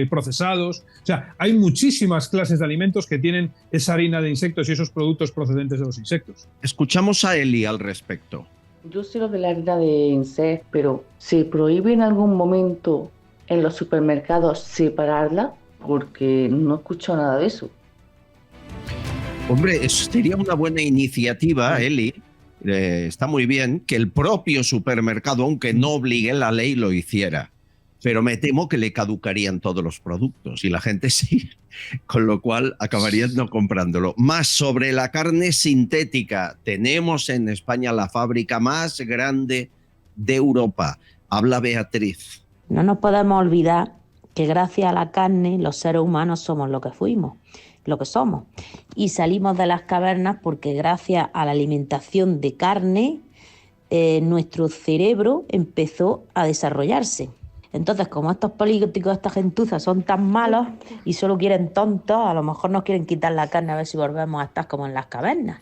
procesados. O sea, hay muchísimas clases de alimentos que tienen esa harina de insectos y esos productos procedentes de los insectos. Escuchamos a Eli al respecto. Yo sé lo de la harina de insectos, pero ¿se prohíbe en algún momento en los supermercados separarla? Porque no escucho nada de eso. Hombre, eso sería una buena iniciativa, Eli. Está muy bien que el propio supermercado, aunque no obligue la ley, lo hiciera. Pero me temo que le caducarían todos los productos y la gente sí, con lo cual acabarían no comprándolo. Más sobre la carne sintética. Tenemos en España la fábrica más grande de Europa. Habla Beatriz. No nos podemos olvidar que gracias a la carne los seres humanos somos lo que fuimos, lo que somos. Y salimos de las cavernas porque gracias a la alimentación de carne nuestro cerebro empezó a desarrollarse. Entonces, como estos políticos, esta gentuza son tan malos y solo quieren tontos, a lo mejor nos quieren quitar la carne a ver si volvemos a estar como en las cavernas.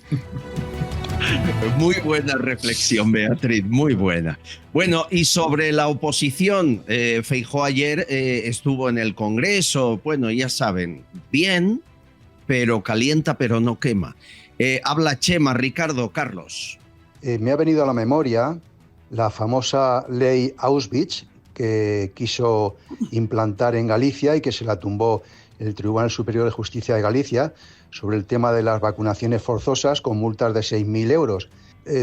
Muy buena reflexión, Beatriz, muy buena. Bueno, y sobre la oposición, Feijóo ayer estuvo en el Congreso, bueno, ya saben, bien, pero calienta, pero no quema. Habla Chema, Ricardo, Carlos. Me ha venido a la memoria la famosa ley Auschwitz que quiso implantar en Galicia y que se la tumbó el Tribunal Superior de Justicia de Galicia sobre el tema de las vacunaciones forzosas con multas de 6.000 euros.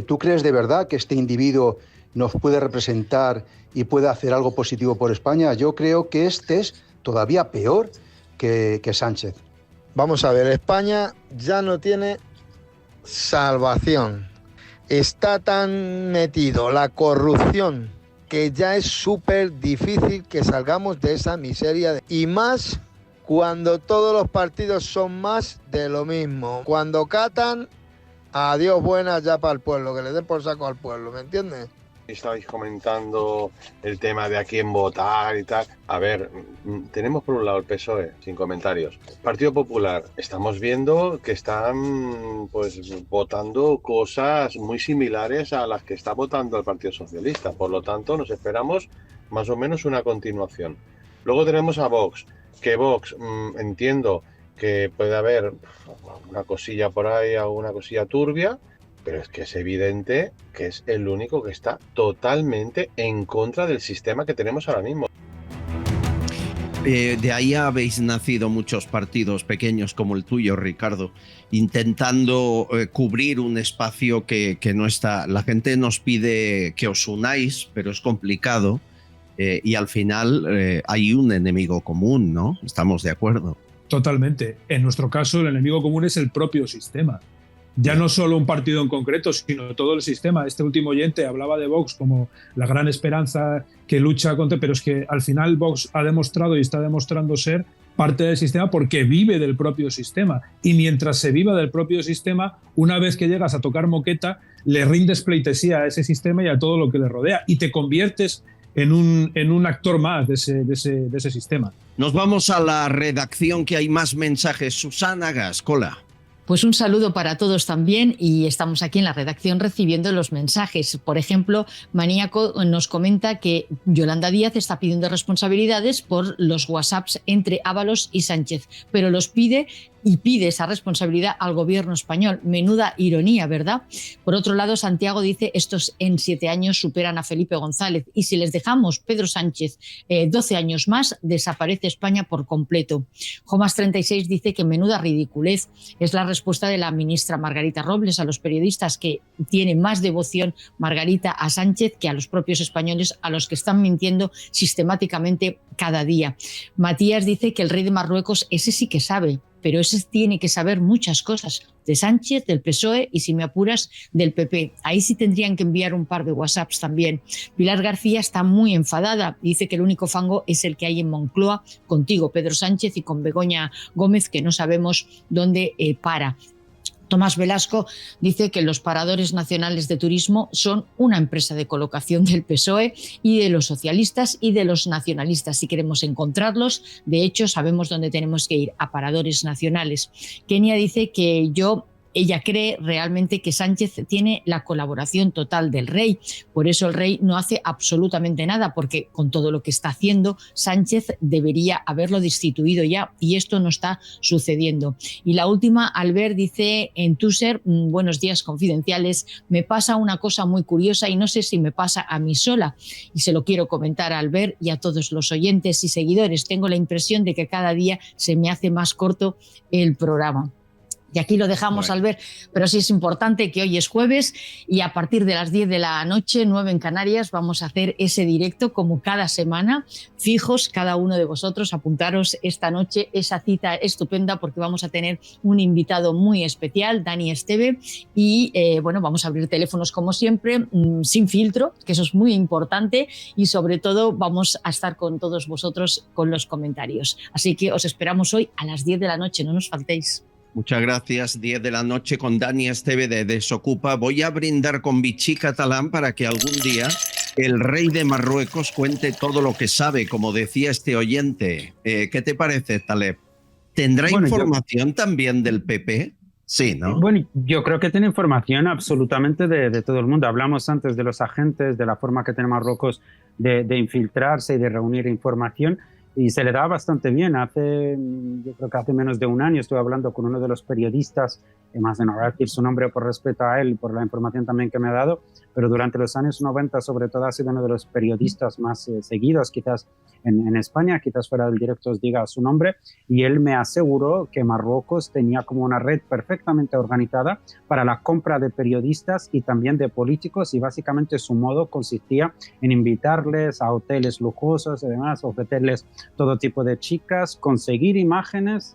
¿Tú crees de verdad que este individuo nos puede representar y puede hacer algo positivo por España? Yo creo que este es todavía peor que Sánchez. Vamos a ver, España ya no tiene salvación. Está tan metido la corrupción que ya es súper difícil que salgamos de esa miseria. Y más cuando todos los partidos son más de lo mismo. Cuando catan, adiós buenas ya para el pueblo, que le den por saco al pueblo, ¿me entiendes? Estabais comentando el tema de a quién votar y tal. A ver, tenemos por un lado el PSOE, sin comentarios. Partido Popular, estamos viendo que están pues votando cosas muy similares a las que está votando el Partido Socialista. Por lo tanto, nos esperamos más o menos una continuación. Luego tenemos a Vox, que Vox entiendo que puede haber una cosilla por ahí, alguna cosilla turbia, pero es que es evidente que es el único que está totalmente en contra del sistema que tenemos ahora mismo. De ahí habéis nacido muchos partidos pequeños como el tuyo, Ricardo, intentando cubrir un espacio que no está. La gente nos pide que os unáis, pero es complicado y al final hay un enemigo común, ¿no? Estamos de acuerdo. Totalmente. En nuestro caso, el enemigo común es el propio sistema. Ya no solo un partido en concreto, sino todo el sistema. Este último oyente hablaba de Vox como la gran esperanza que lucha contra... Pero es que al final Vox ha demostrado y está demostrando ser parte del sistema porque vive del propio sistema. Y mientras se viva del propio sistema, una vez que llegas a tocar moqueta, le rindes pleitesía a ese sistema y a todo lo que le rodea. Y te conviertes en un actor más de ese sistema. Nos vamos a la redacción, que hay más mensajes. Susana Gascola. Pues un saludo para todos también y estamos aquí en la redacción recibiendo los mensajes. Por ejemplo, Maníaco nos comenta que Yolanda Díaz está pidiendo responsabilidades por los WhatsApps entre Ábalos y Sánchez, pero los pide y pide esa responsabilidad al gobierno español. Menuda ironía, ¿verdad? Por otro lado, Santiago dice, estos en 7 años superan a Felipe González y si les dejamos Pedro Sánchez 12 años más, desaparece España por completo. Jomas36 dice que menuda ridiculez es la respuesta de la ministra Margarita Robles a los periodistas, que tiene más devoción Margarita a Sánchez que a los propios españoles, a los que están mintiendo sistemáticamente cada día. Matías dice que el rey de Marruecos, ese sí que sabe, pero ese tiene que saber muchas cosas, de Sánchez, del PSOE y, si me apuras, del PP. Ahí sí tendrían que enviar un par de WhatsApps también. Pilar García está muy enfadada. Dice que el único fango es el que hay en Moncloa, contigo, Pedro Sánchez, y con Begoña Gómez, que no sabemos dónde para. Tomás Velasco dice que los paradores nacionales de turismo son una empresa de colocación del PSOE y de los socialistas y de los nacionalistas. Si queremos encontrarlos, de hecho, sabemos dónde tenemos que ir, a paradores nacionales. Kenia dice que ella cree realmente que Sánchez tiene la colaboración total del rey. Por eso el rey no hace absolutamente nada, porque con todo lo que está haciendo, Sánchez debería haberlo destituido ya, y esto no está sucediendo. Y la última, Albert dice en Twitter, buenos días confidenciales, me pasa una cosa muy curiosa y no sé si me pasa a mí sola. Y se lo quiero comentar a Albert y a todos los oyentes y seguidores. Tengo la impresión de que cada día se me hace más corto el programa. Y aquí lo dejamos, Albert, pero sí es importante que hoy es jueves y a partir de las 10 de la noche, 9 en Canarias, vamos a hacer ese directo como cada semana. Fijos, cada uno de vosotros, apuntaros esta noche esa cita estupenda, porque vamos a tener un invitado muy especial, Dani Esteve, y vamos a abrir teléfonos como siempre, sin filtro, que eso es muy importante, y sobre todo vamos a estar con todos vosotros con los comentarios. Así que os esperamos hoy a las 10 de la noche, no nos faltéis. Muchas gracias. 10 de la noche con Dani Esteve de Desocupa. Voy a brindar con Vichy Catalán para que algún día el rey de Marruecos cuente todo lo que sabe, como decía este oyente. ¿Qué te parece, Taleb? ¿Tendrá información también del PP? Sí, ¿no? Bueno, yo creo que tiene información absolutamente de todo el mundo. Hablamos antes de los agentes, de la forma que tiene Marruecos de infiltrarse y de reunir información. Y se le da bastante bien. Yo creo que hace menos de un año estuve hablando con uno de los periodistas, más de no voy a decir su nombre por respeto a él y por la información también que me ha dado, pero durante los años 90 sobre todo ha sido uno de los periodistas más seguidos quizás en España, quizás fuera del directo os diga su nombre, y él me aseguró que Marruecos tenía como una red perfectamente organizada para la compra de periodistas y también de políticos, y básicamente su modo consistía en invitarles a hoteles lujosos y demás, ofrecerles todo tipo de chicas, conseguir imágenes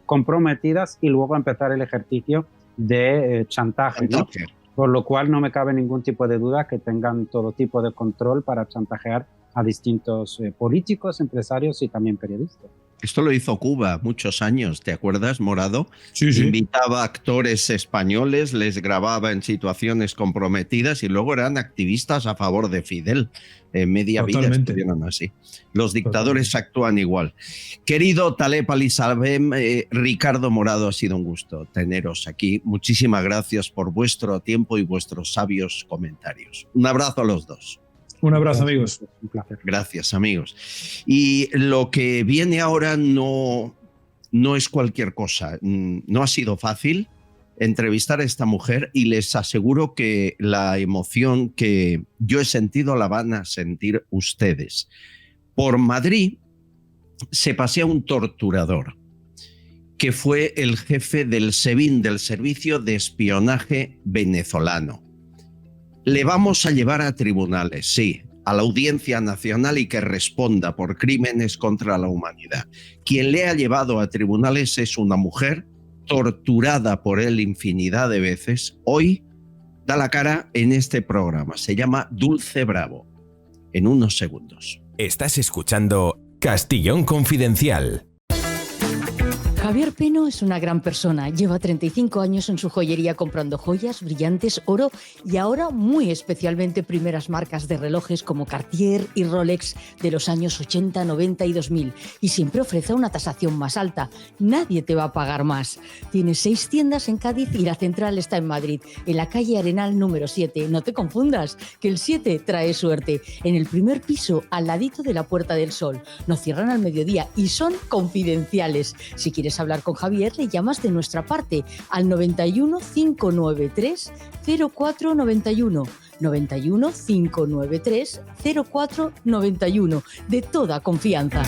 comprometidas y luego empezar el ejercicio de chantaje, ¿no? Por lo cual no me cabe ningún tipo de duda que tengan todo tipo de control para chantajear a distintos políticos, empresarios y también periodistas. Esto lo hizo Cuba muchos años, ¿te acuerdas, Morado? Sí, sí. Invitaba a actores españoles, les grababa en situaciones comprometidas y luego eran activistas a favor de Fidel. Media vida estuvieron así. Los dictadores actúan igual. Querido Taleb Al-Isabem, Ricardo Morado, ha sido un gusto teneros aquí. Muchísimas gracias por vuestro tiempo y vuestros sabios comentarios. Un abrazo a los dos. Un abrazo, amigos. Un placer. Gracias, amigos. Y lo que viene ahora no es cualquier cosa. No ha sido fácil entrevistar a esta mujer y les aseguro que la emoción que yo he sentido la van a sentir ustedes. Por Madrid se pasea un torturador que fue el jefe del SEBIN, del Servicio de Espionaje Venezolano. Le vamos a llevar a tribunales, sí, a la Audiencia Nacional y que responda por crímenes contra la humanidad. Quien le ha llevado a tribunales es una mujer torturada por él infinidad de veces. Hoy da la cara en este programa. Se llama Dulce Bravo. En unos segundos. Estás escuchando Castellón Confidencial. Javier Peno es una gran persona. Lleva 35 años en su joyería comprando joyas, brillantes, oro y ahora muy especialmente primeras marcas de relojes como Cartier y Rolex de los años 80, 90 y 2000. Y siempre ofrece una tasación más alta. Nadie te va a pagar más. Tiene 6 tiendas en Cádiz y la central está en Madrid, en la calle Arenal número 7. No te confundas, que el 7 trae suerte. En el primer piso, al ladito de la Puerta del Sol. No cierran al mediodía y son confidenciales. Si quieres quieres hablar con Javier, le llamas de nuestra parte al 91 593 0491. 91 593 0491. De toda confianza.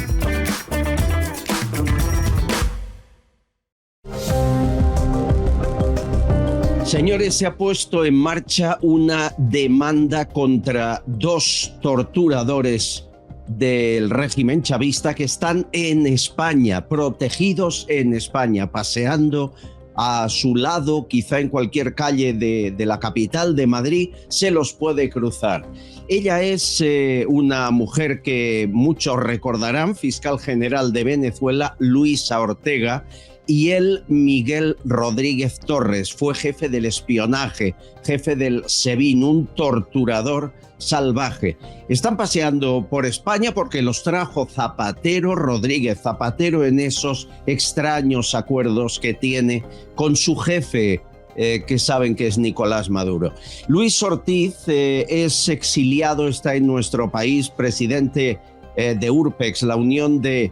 Señores, se ha puesto en marcha una demanda contra 2 torturadores del régimen chavista que están en España, protegidos en España, paseando a su lado, quizá en cualquier calle de la capital de Madrid, se los puede cruzar. Ella es una mujer que muchos recordarán, fiscal general de Venezuela, Luisa Ortega, y él, Miguel Rodríguez Torres, fue jefe del espionaje, jefe del SEBIN, un torturador salvaje. Están paseando por España porque los trajo Zapatero, Rodríguez Zapatero, en esos extraños acuerdos que tiene con su jefe, que saben que es Nicolás Maduro. Luis Ortiz es exiliado, está en nuestro país, presidente de URPEX, la Unión de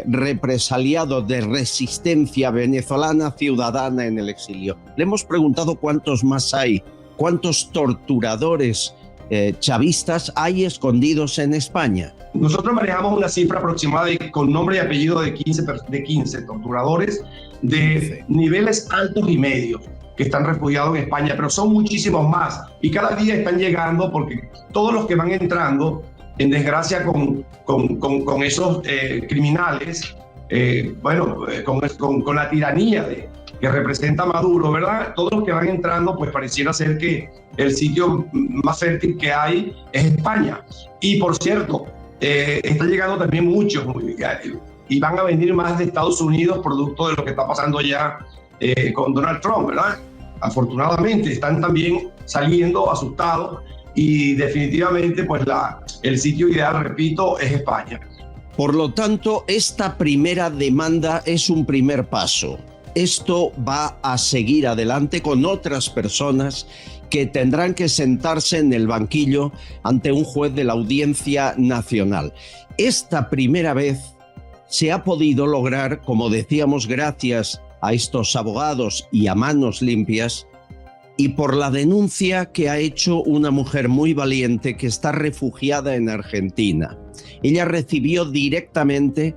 Represaliados de Resistencia Venezolana Ciudadana en el Exilio. Le hemos preguntado cuántos más hay, cuántos torturadores chavistas hay escondidos en España. Nosotros manejamos una cifra aproximada con nombre y apellido de 15 torturadores de niveles altos y medios que están refugiados en España, pero son muchísimos más y cada día están llegando porque todos los que van entrando, en desgracia con esos criminales, con la tiranía que representa Maduro, ¿verdad? Todos los que van entrando, pues pareciera ser que el sitio más fértil que hay es España. Y por cierto, están llegando también muchos y van a venir más de Estados Unidos producto de lo que está pasando allá con Donald Trump, ¿verdad? Afortunadamente están también saliendo asustados y definitivamente pues el sitio ideal, repito, es España. Por lo tanto, esta primera demanda es un primer paso. Esto va a seguir adelante con otras personas que tendrán que sentarse en el banquillo ante un juez de la Audiencia Nacional. Esta primera vez se ha podido lograr, como decíamos, gracias a estos abogados y a manos limpias, y por la denuncia que ha hecho una mujer muy valiente que está refugiada en Argentina. Ella recibió directamente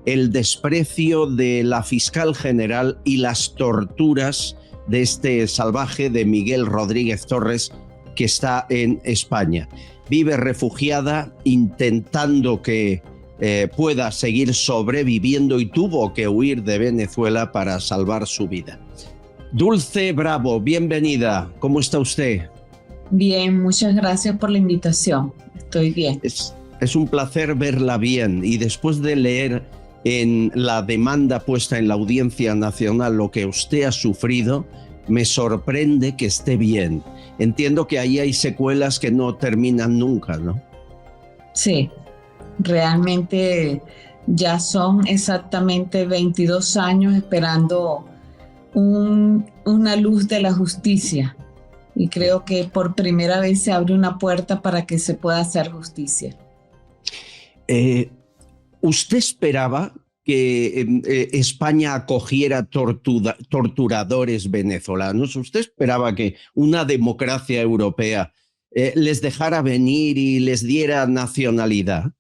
el desprecio de la fiscal general y las torturas de este salvaje de Miguel Rodríguez Torres, que está en España. Vive refugiada intentando que pueda seguir sobreviviendo y tuvo que huir de Venezuela para salvar su vida. Dulce Bravo, bienvenida. ¿Cómo está usted? Bien, muchas gracias por la invitación. Estoy bien. Es un placer verla bien y después de leer en la demanda puesta en la Audiencia Nacional lo que usted ha sufrido, me sorprende que esté bien. Entiendo que ahí hay secuelas que no terminan nunca, ¿no? Sí, realmente ya son exactamente 22 años esperando una luz de la justicia y creo que por primera vez se abre una puerta para que se pueda hacer justicia. ¿Usted esperaba que España acogiera torturadores venezolanos? ¿Usted esperaba que una democracia europea les dejara venir y les diera nacionalidad?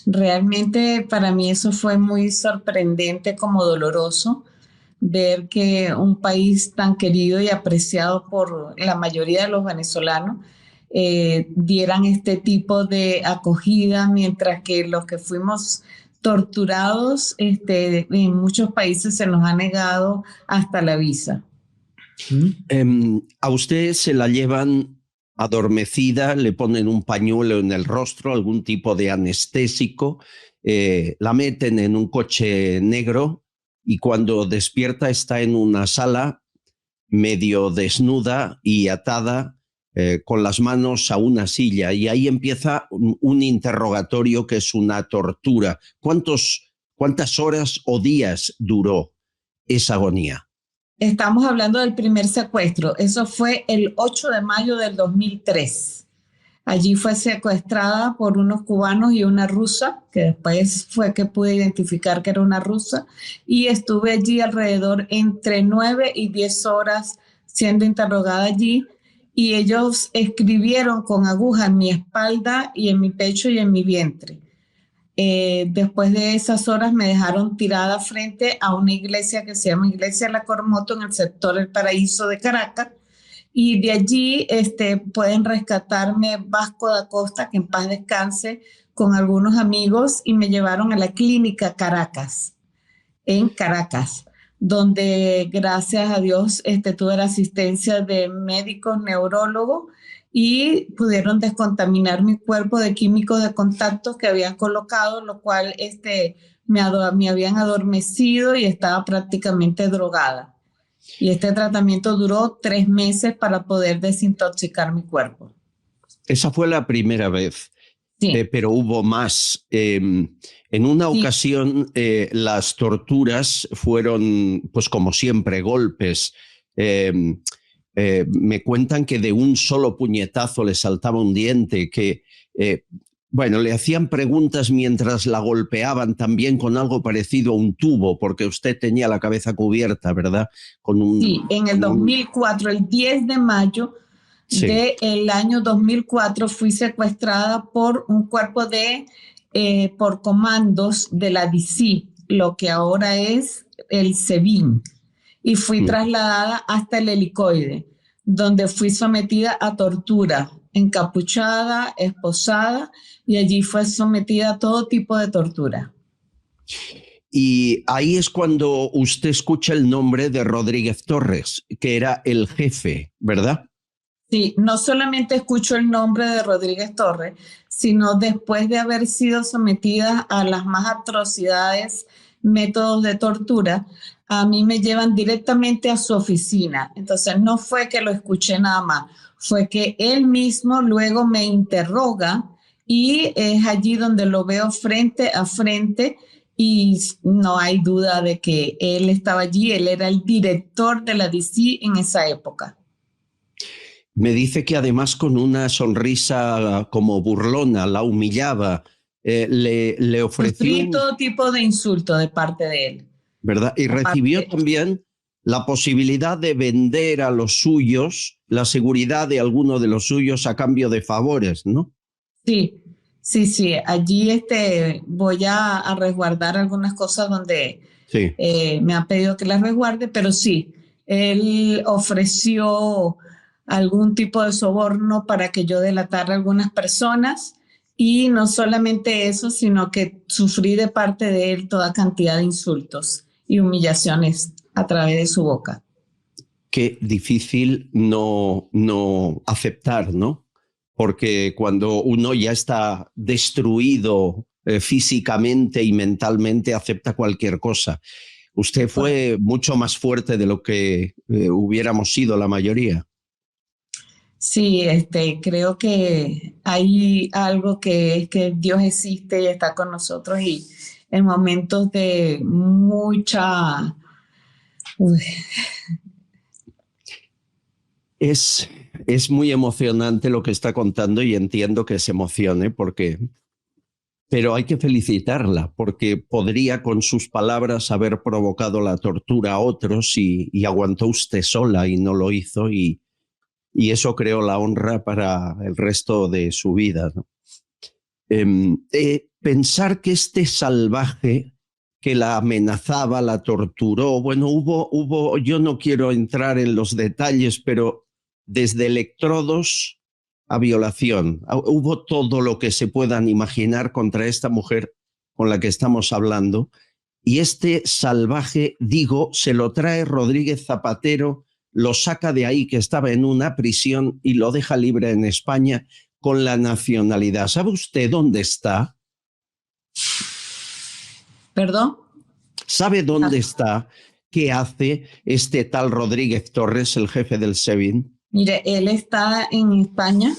Realmente para mí eso fue muy sorprendente, como doloroso, ver que un país tan querido y apreciado por la mayoría de los venezolanos dieran este tipo de acogida, mientras que los que fuimos torturados, en muchos países se nos ha negado hasta la visa. A usted se la llevan adormecida, le ponen un pañuelo en el rostro, algún tipo de anestésico, la meten en un coche negro y cuando despierta está en una sala medio desnuda y atada con las manos a una silla y ahí empieza un interrogatorio que es una tortura. ¿Cuántas horas o días duró esa agonía? Estamos hablando del primer secuestro. Eso fue el 8 de mayo del 2003. Allí fue secuestrada por unos cubanos y una rusa, que después fue que pude identificar que era una rusa, y estuve allí alrededor entre 9 y 10 horas siendo interrogada allí, y ellos escribieron con aguja en mi espalda y en mi pecho y en mi vientre. Después de esas horas me dejaron tirada frente a una iglesia que se llama Iglesia La Cormoto en el sector El Paraíso de Caracas, y de allí pueden rescatarme Vasco da Costa, que en paz descanse, con algunos amigos, y me llevaron a la clínica Caracas, en Caracas, donde gracias a Dios tuve la asistencia de médicos neurólogos y pudieron descontaminar mi cuerpo de químicos de contacto que habían colocado, lo cual me habían adormecido y estaba prácticamente drogada. Y este tratamiento duró 3 meses para poder desintoxicar mi cuerpo. Esa fue la primera vez, sí. Pero hubo más. En una ocasión las torturas fueron, pues como siempre, golpes. Me cuentan que de un solo puñetazo le saltaba un diente, que le hacían preguntas mientras la golpeaban también con algo parecido a un tubo, porque usted tenía la cabeza cubierta, ¿verdad? Sí, en el 2004, el 10 de mayo del año 2004, fui secuestrada por un cuerpo por comandos de la DC, lo que ahora es el SEBIN, y fui trasladada hasta el helicoide, donde fui sometida a tortura, encapuchada, esposada, y allí fue sometida a todo tipo de tortura. Y ahí es cuando usted escucha el nombre de Rodríguez Torres, que era el jefe, ¿verdad? Sí, no solamente escucho el nombre de Rodríguez Torres, sino después de haber sido sometida a las más atrocidades métodos de tortura, a mí me llevan directamente a su oficina. Entonces no fue que lo escuché nada más, fue que él mismo luego me interroga, y es allí donde lo veo frente a frente, y no hay duda de que él estaba allí. Él era el director de la DC en esa época. Me dice que además con una sonrisa como burlona, la humillaba, le ofreció... Sufrí todo tipo de insulto de parte de él. ¿Verdad? Y recibió también la posibilidad de vender a los suyos, la seguridad de alguno de los suyos a cambio de favores, ¿no? Sí. Allí voy a resguardar algunas cosas donde me han pedido que las resguarde, pero sí, él ofreció algún tipo de soborno para que yo delatara a algunas personas, y no solamente eso, sino que sufrí de parte de él toda cantidad de insultos y humillaciones a través de su boca. Qué difícil no aceptar, ¿no? Porque cuando uno ya está destruido físicamente y mentalmente, acepta cualquier cosa. Usted fue mucho más fuerte de lo que hubiéramos sido la mayoría. Sí, creo que hay algo que es que Dios existe y está con nosotros, y en momentos de mucha... Es muy emocionante lo que está contando, y entiendo que se emocione, pero hay que felicitarla, porque podría con sus palabras haber provocado la tortura a otros, y aguantó usted sola y no lo hizo, y eso creó la honra para el resto de su vida, ¿no? Pensar que este salvaje que la amenazaba, la torturó, hubo, yo no quiero entrar en los detalles, pero desde electrodos a violación, hubo todo lo que se puedan imaginar contra esta mujer con la que estamos hablando, y este salvaje, se lo trae Rodríguez Zapatero, lo saca de ahí, que estaba en una prisión, y lo deja libre en España con la nacionalidad. ¿Sabe usted dónde está? ¿Perdón? ¿Sabe dónde está? ¿Qué hace este tal Rodríguez Torres, el jefe del SEBIN? Mire, él está en España.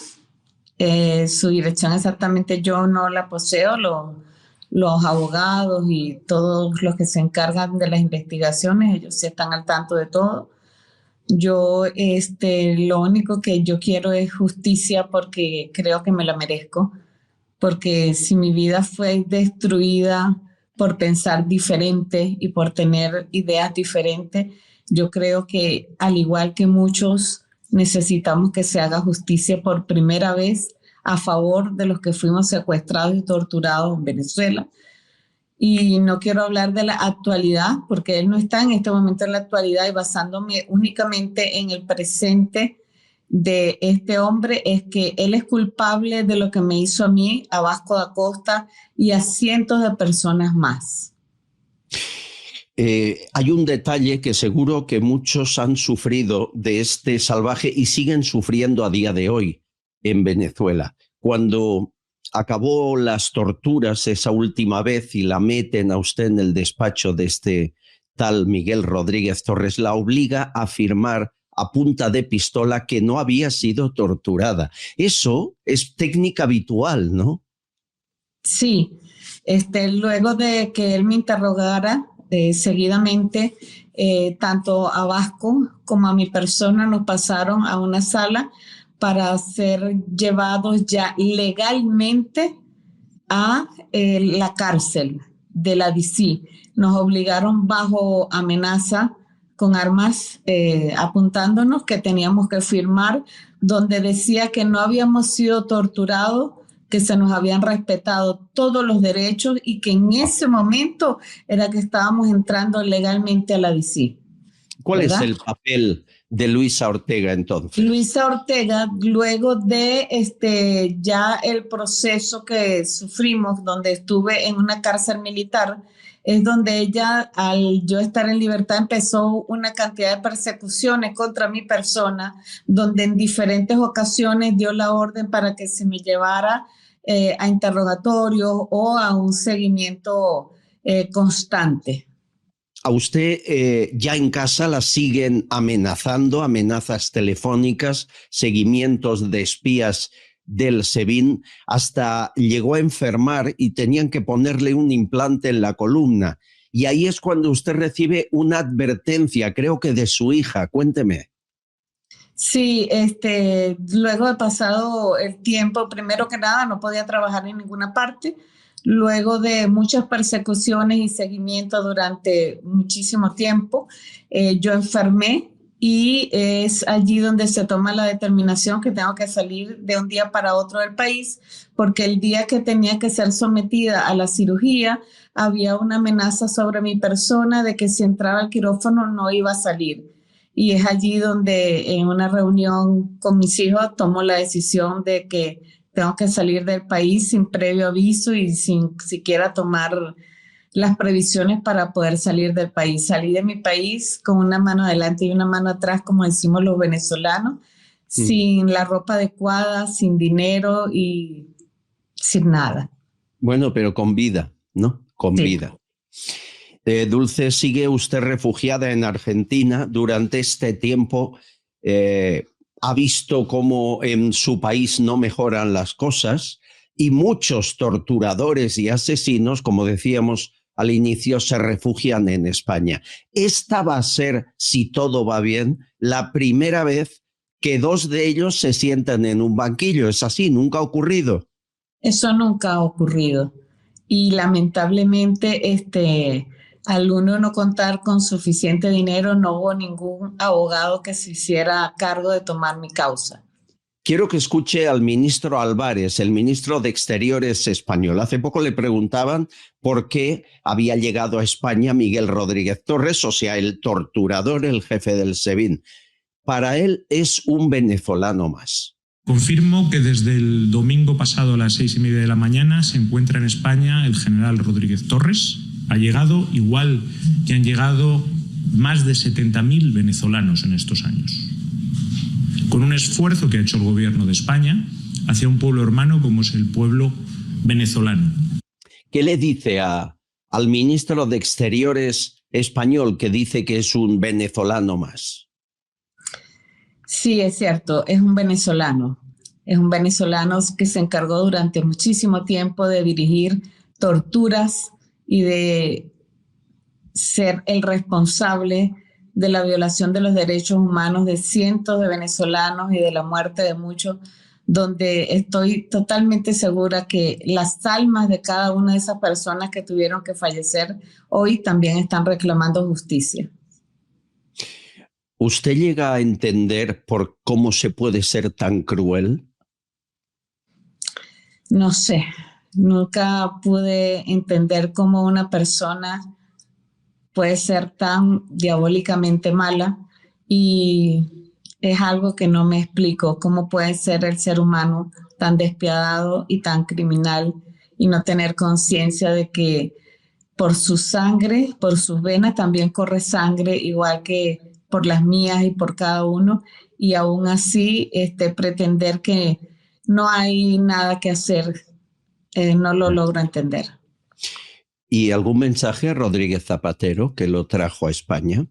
Su dirección exactamente yo no la poseo. Los abogados y todos los que se encargan de las investigaciones, ellos sí están al tanto de todo. Yo, lo único que yo quiero es justicia porque creo que me la merezco, porque si mi vida fue destruida por pensar diferente y por tener ideas diferentes, yo creo que al igual que muchos necesitamos que se haga justicia por primera vez a favor de los que fuimos secuestrados y torturados en Venezuela. Y no quiero hablar de la actualidad, porque él no está en este momento en la actualidad, y basándome únicamente en el presente de este hombre, es que él es culpable de lo que me hizo a mí, a Vasco da Costa y a cientos de personas más. Hay un detalle que seguro que muchos han sufrido de este salvaje y siguen sufriendo a día de hoy en Venezuela. Cuando acabó las torturas esa última vez y la meten a usted en el despacho de este tal Miguel Rodríguez Torres, la obliga a firmar a punta de pistola que no había sido torturada. Eso es técnica habitual, ¿no? Sí, luego de que él me interrogara seguidamente, tanto a Vasco como a mi persona nos pasaron a una sala para ser llevados ya legalmente a la cárcel de la DC. Nos obligaron bajo amenaza con armas apuntándonos que teníamos que firmar, donde decía que no habíamos sido torturados, que se nos habían respetado todos los derechos y que en ese momento era que estábamos entrando legalmente a la DC. ¿Cuál ¿verdad? es el papel de Luisa Ortega entonces? Luisa Ortega, luego de ya el proceso que sufrimos, donde estuve en una cárcel militar, es donde ella, al yo estar en libertad, empezó una cantidad de persecuciones contra mi persona, donde en diferentes ocasiones dio la orden para que se me llevara a interrogatorios o a un seguimiento constante. A usted ya en casa la siguen amenazando, amenazas telefónicas, seguimientos de espías del SEBIN, hasta llegó a enfermar y tenían que ponerle un implante en la columna. Y ahí es cuando usted recibe una advertencia, creo que de su hija. Cuénteme. Sí, luego de pasado el tiempo, primero que nada, no podía trabajar en ninguna parte. Luego de muchas persecuciones y seguimiento durante muchísimo tiempo, yo enfermé y es allí donde se toma la determinación que tengo que salir de un día para otro del país, porque el día que tenía que ser sometida a la cirugía, había una amenaza sobre mi persona de que si entraba al quirófano no iba a salir. Y es allí donde en una reunión con mis hijos tomo la decisión de que tengo que salir del país sin previo aviso y sin siquiera tomar las previsiones para poder salir del país. Salí de mi país con una mano adelante y una mano atrás, como decimos los venezolanos, sin la ropa adecuada, sin dinero y sin nada. Bueno, pero con vida, ¿no? Con vida. Dulce, sigue usted refugiada en Argentina. Durante este tiempo ha visto cómo en su país no mejoran las cosas y muchos torturadores y asesinos, como decíamos al inicio, se refugian en España. Esta va a ser, si todo va bien, la primera vez que dos de ellos se sientan en un banquillo. ¿Es así? ¿Nunca ha ocurrido? Eso nunca ha ocurrido. Y lamentablemente, al uno no contar con suficiente dinero, no hubo ningún abogado que se hiciera cargo de tomar mi causa. Quiero que escuche al ministro Álvarez, el ministro de Exteriores español. Hace poco le preguntaban por qué había llegado a España Miguel Rodríguez Torres, o sea, el torturador, el jefe del SEBIN. Para él es un venezolano más. Confirmo que desde el domingo pasado a las 6:30 de la mañana se encuentra en España el general Rodríguez Torres. Ha llegado igual que han llegado más de 70.000 venezolanos en estos años, con un esfuerzo que ha hecho el gobierno de España hacia un pueblo hermano como es el pueblo venezolano. ¿Qué le dice al ministro de Exteriores español que dice que es un venezolano más? Sí, es cierto, es un venezolano. Es un venezolano que se encargó durante muchísimo tiempo de dirigir torturas y de ser el responsable de la violación de los derechos humanos de cientos de venezolanos y de la muerte de muchos, donde estoy totalmente segura que las almas de cada una de esas personas que tuvieron que fallecer hoy también están reclamando justicia. ¿Usted llega a entender por cómo se puede ser tan cruel? No sé, nunca pude entender cómo una persona puede ser tan diabólicamente mala, y es algo que no me explico, cómo puede ser el ser humano tan despiadado y tan criminal y no tener conciencia de que por su sangre, por sus venas también corre sangre, igual que por las mías y por cada uno, y aún así pretender que no hay nada que hacer, no lo logro entender. ¿Y algún mensaje a Rodríguez Zapatero, que lo trajo a España?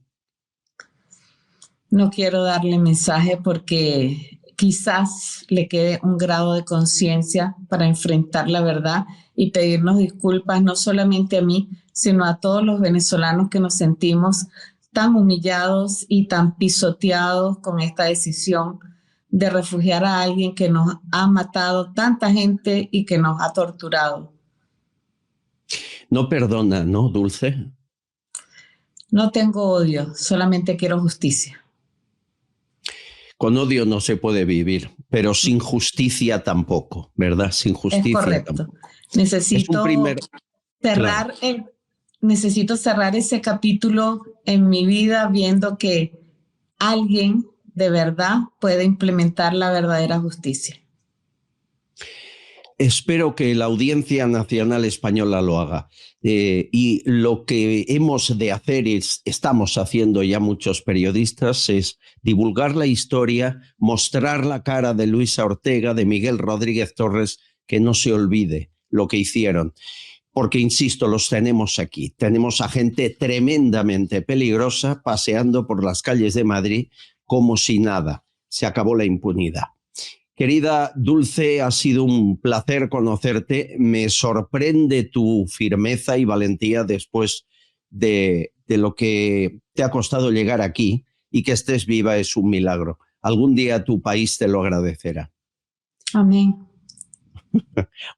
No quiero darle mensaje porque quizás le quede un grado de conciencia para enfrentar la verdad y pedirnos disculpas, no solamente a mí, sino a todos los venezolanos que nos sentimos tan humillados y tan pisoteados con esta decisión de refugiar a alguien que nos ha matado tanta gente y que nos ha torturado. No perdona, ¿no, Dulce? No tengo odio, solamente quiero justicia. Con odio no se puede vivir, pero sin justicia tampoco, ¿verdad? Sin justicia. Es correcto. Tampoco. Necesito cerrar necesito cerrar ese capítulo en mi vida viendo que alguien de verdad puede implementar la verdadera justicia. Espero que la Audiencia Nacional Española lo haga. Y lo que hemos de hacer, estamos haciendo ya muchos periodistas, es divulgar la historia, mostrar la cara de Luisa Ortega, de Miguel Rodríguez Torres, que no se olvide lo que hicieron. Porque, insisto, los tenemos aquí. Tenemos a gente tremendamente peligrosa paseando por las calles de Madrid como si nada. Se acabó la impunidad. Querida Dulce, ha sido un placer conocerte. Me sorprende tu firmeza y valentía después de lo que te ha costado llegar aquí, y que estés viva es un milagro. Algún día tu país te lo agradecerá. Amén.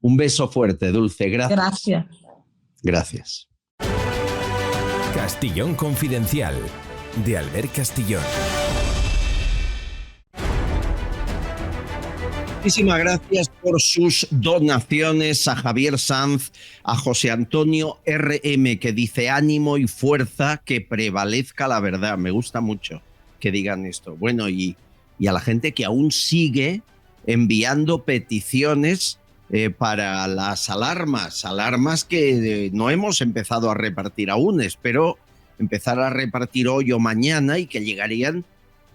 Un beso fuerte, Dulce. Gracias. Gracias. Gracias. Castillón Confidencial, de Albert Castillón. Muchísimas gracias por sus donaciones a Javier Sanz, a José Antonio RM, que dice ánimo y fuerza, que prevalezca la verdad. Me gusta mucho que digan esto. Bueno, y a la gente que aún sigue enviando peticiones para las alarmas que no hemos empezado a repartir aún. Espero empezar a repartir hoy o mañana y que llegarían,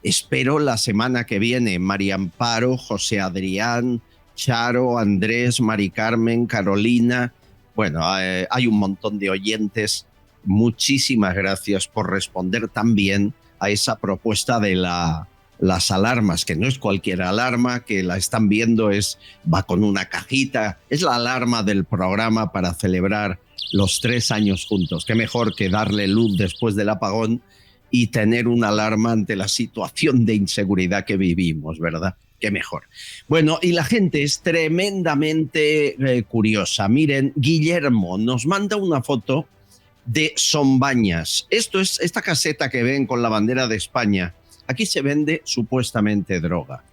espero, la semana que viene. María Amparo, José Adrián, Charo, Andrés, Mari Carmen, Carolina. Bueno, hay un montón de oyentes. Muchísimas gracias por responder también a esa propuesta de las alarmas, que no es cualquier alarma, que la están viendo, va con una cajita. Es la alarma del programa para celebrar los 3 años juntos. Qué mejor que darle luz después del apagón y tener una alarma ante la situación de inseguridad que vivimos, ¿verdad? Qué mejor. Bueno, y la gente es tremendamente curiosa. Miren, Guillermo nos manda una foto de Sombañas. Esta caseta que ven con la bandera de España. Aquí se vende supuestamente droga.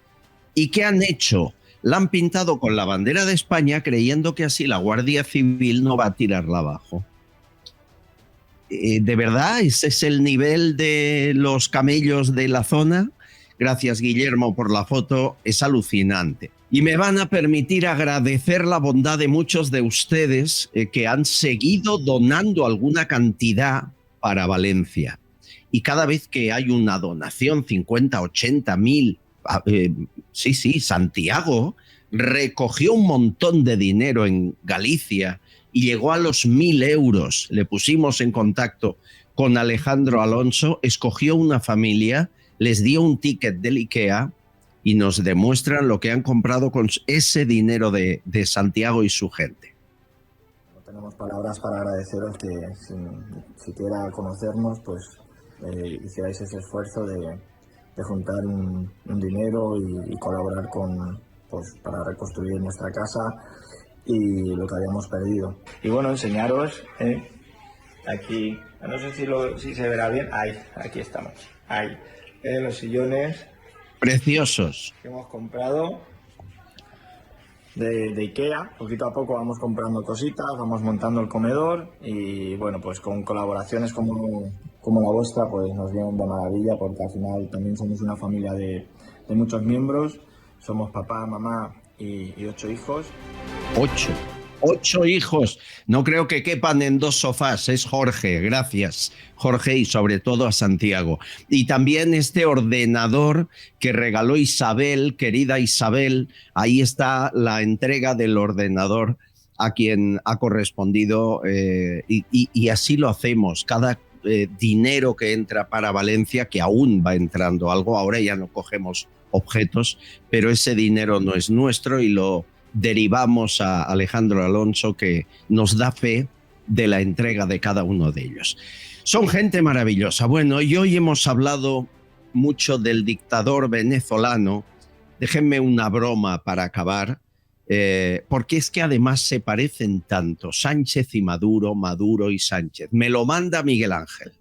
¿Y qué han hecho? La han pintado con la bandera de España creyendo que así la Guardia Civil no va a tirarla abajo. ¿De verdad ese es el nivel de los camellos de la zona? Gracias, Guillermo, por la foto. Es alucinante. Y me van a permitir agradecer la bondad de muchos de ustedes que han seguido donando alguna cantidad para Valencia. Y cada vez que hay una donación, 50, 80 mil, sí, Santiago recogió un montón de dinero en Galicia y llegó a los 1.000 euros. Le pusimos en contacto con Alejandro Alonso, escogió una familia, les dio un ticket del IKEA y nos demuestran lo que han comprado con ese dinero de Santiago y su gente. No tenemos palabras para agradeceros que sin siquiera conocernos, pues hicierais ese esfuerzo de juntar un dinero y colaborar para reconstruir nuestra casa y lo que habíamos perdido. Y bueno, enseñaros aquí, no sé si se verá bien, aquí estamos, los sillones preciosos que hemos comprado de Ikea. Poquito a poco vamos comprando cositas, vamos montando el comedor y bueno, pues con colaboraciones como la vuestra pues nos vienen de maravilla, porque al final también somos una familia de muchos miembros, somos papá, mamá y 8 hijos. 8 hijos, no creo que quepan en 2 sofás, es Jorge, gracias Jorge, y sobre todo a Santiago. Y también este ordenador que regaló Isabel, querida Isabel, ahí está la entrega del ordenador a quien ha correspondido y así lo hacemos, cada dinero que entra para Valencia, que aún va entrando algo, ahora ya no cogemos objetos, pero ese dinero no es nuestro y lo derivamos a Alejandro Alonso, que nos da fe de la entrega de cada uno de ellos. Son gente maravillosa. Bueno, y hoy hemos hablado mucho del dictador venezolano. Déjenme una broma para acabar, porque es que además se parecen tanto, Sánchez y Maduro, Maduro y Sánchez. Me lo manda Miguel Ángel.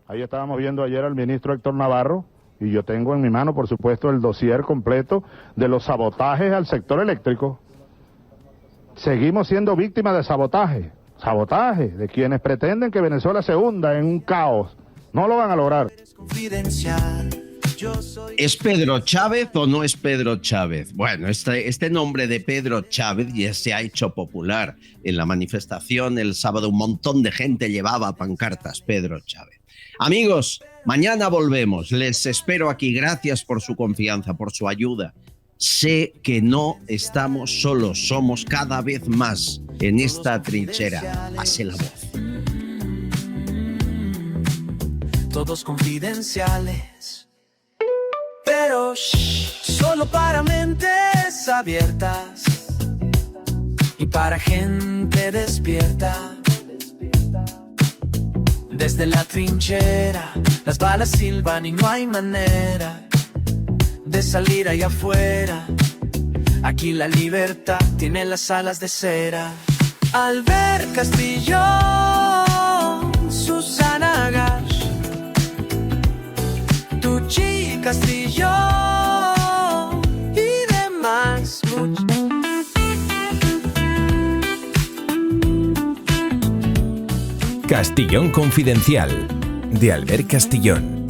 Ahí estábamos viendo ayer al ministro Héctor Navarro, y yo tengo en mi mano, por supuesto, el dossier completo de los sabotajes al sector eléctrico. Seguimos siendo víctimas de sabotaje de quienes pretenden que Venezuela se hunda en un caos. No lo van a lograr. ¿Es Pedro Chávez o no es Pedro Chávez? Bueno, este nombre de Pedro Chávez ya se ha hecho popular. En la manifestación el sábado un montón de gente llevaba pancartas Pedro Chávez. Amigos, mañana volvemos. Les espero aquí. Gracias por su confianza, por su ayuda. Sé que no estamos solos, somos cada vez más en esta trinchera. Hace la voz. Todos confidenciales, pero solo para mentes abiertas y para gente despierta. Desde la trinchera, las balas silban y no hay manera de salir allá afuera. Aquí la libertad tiene las alas de cera. Albert Castillo, Susana Gash, Tucci Castillo y demás. Castillón Confidencial, de Albert Castillón.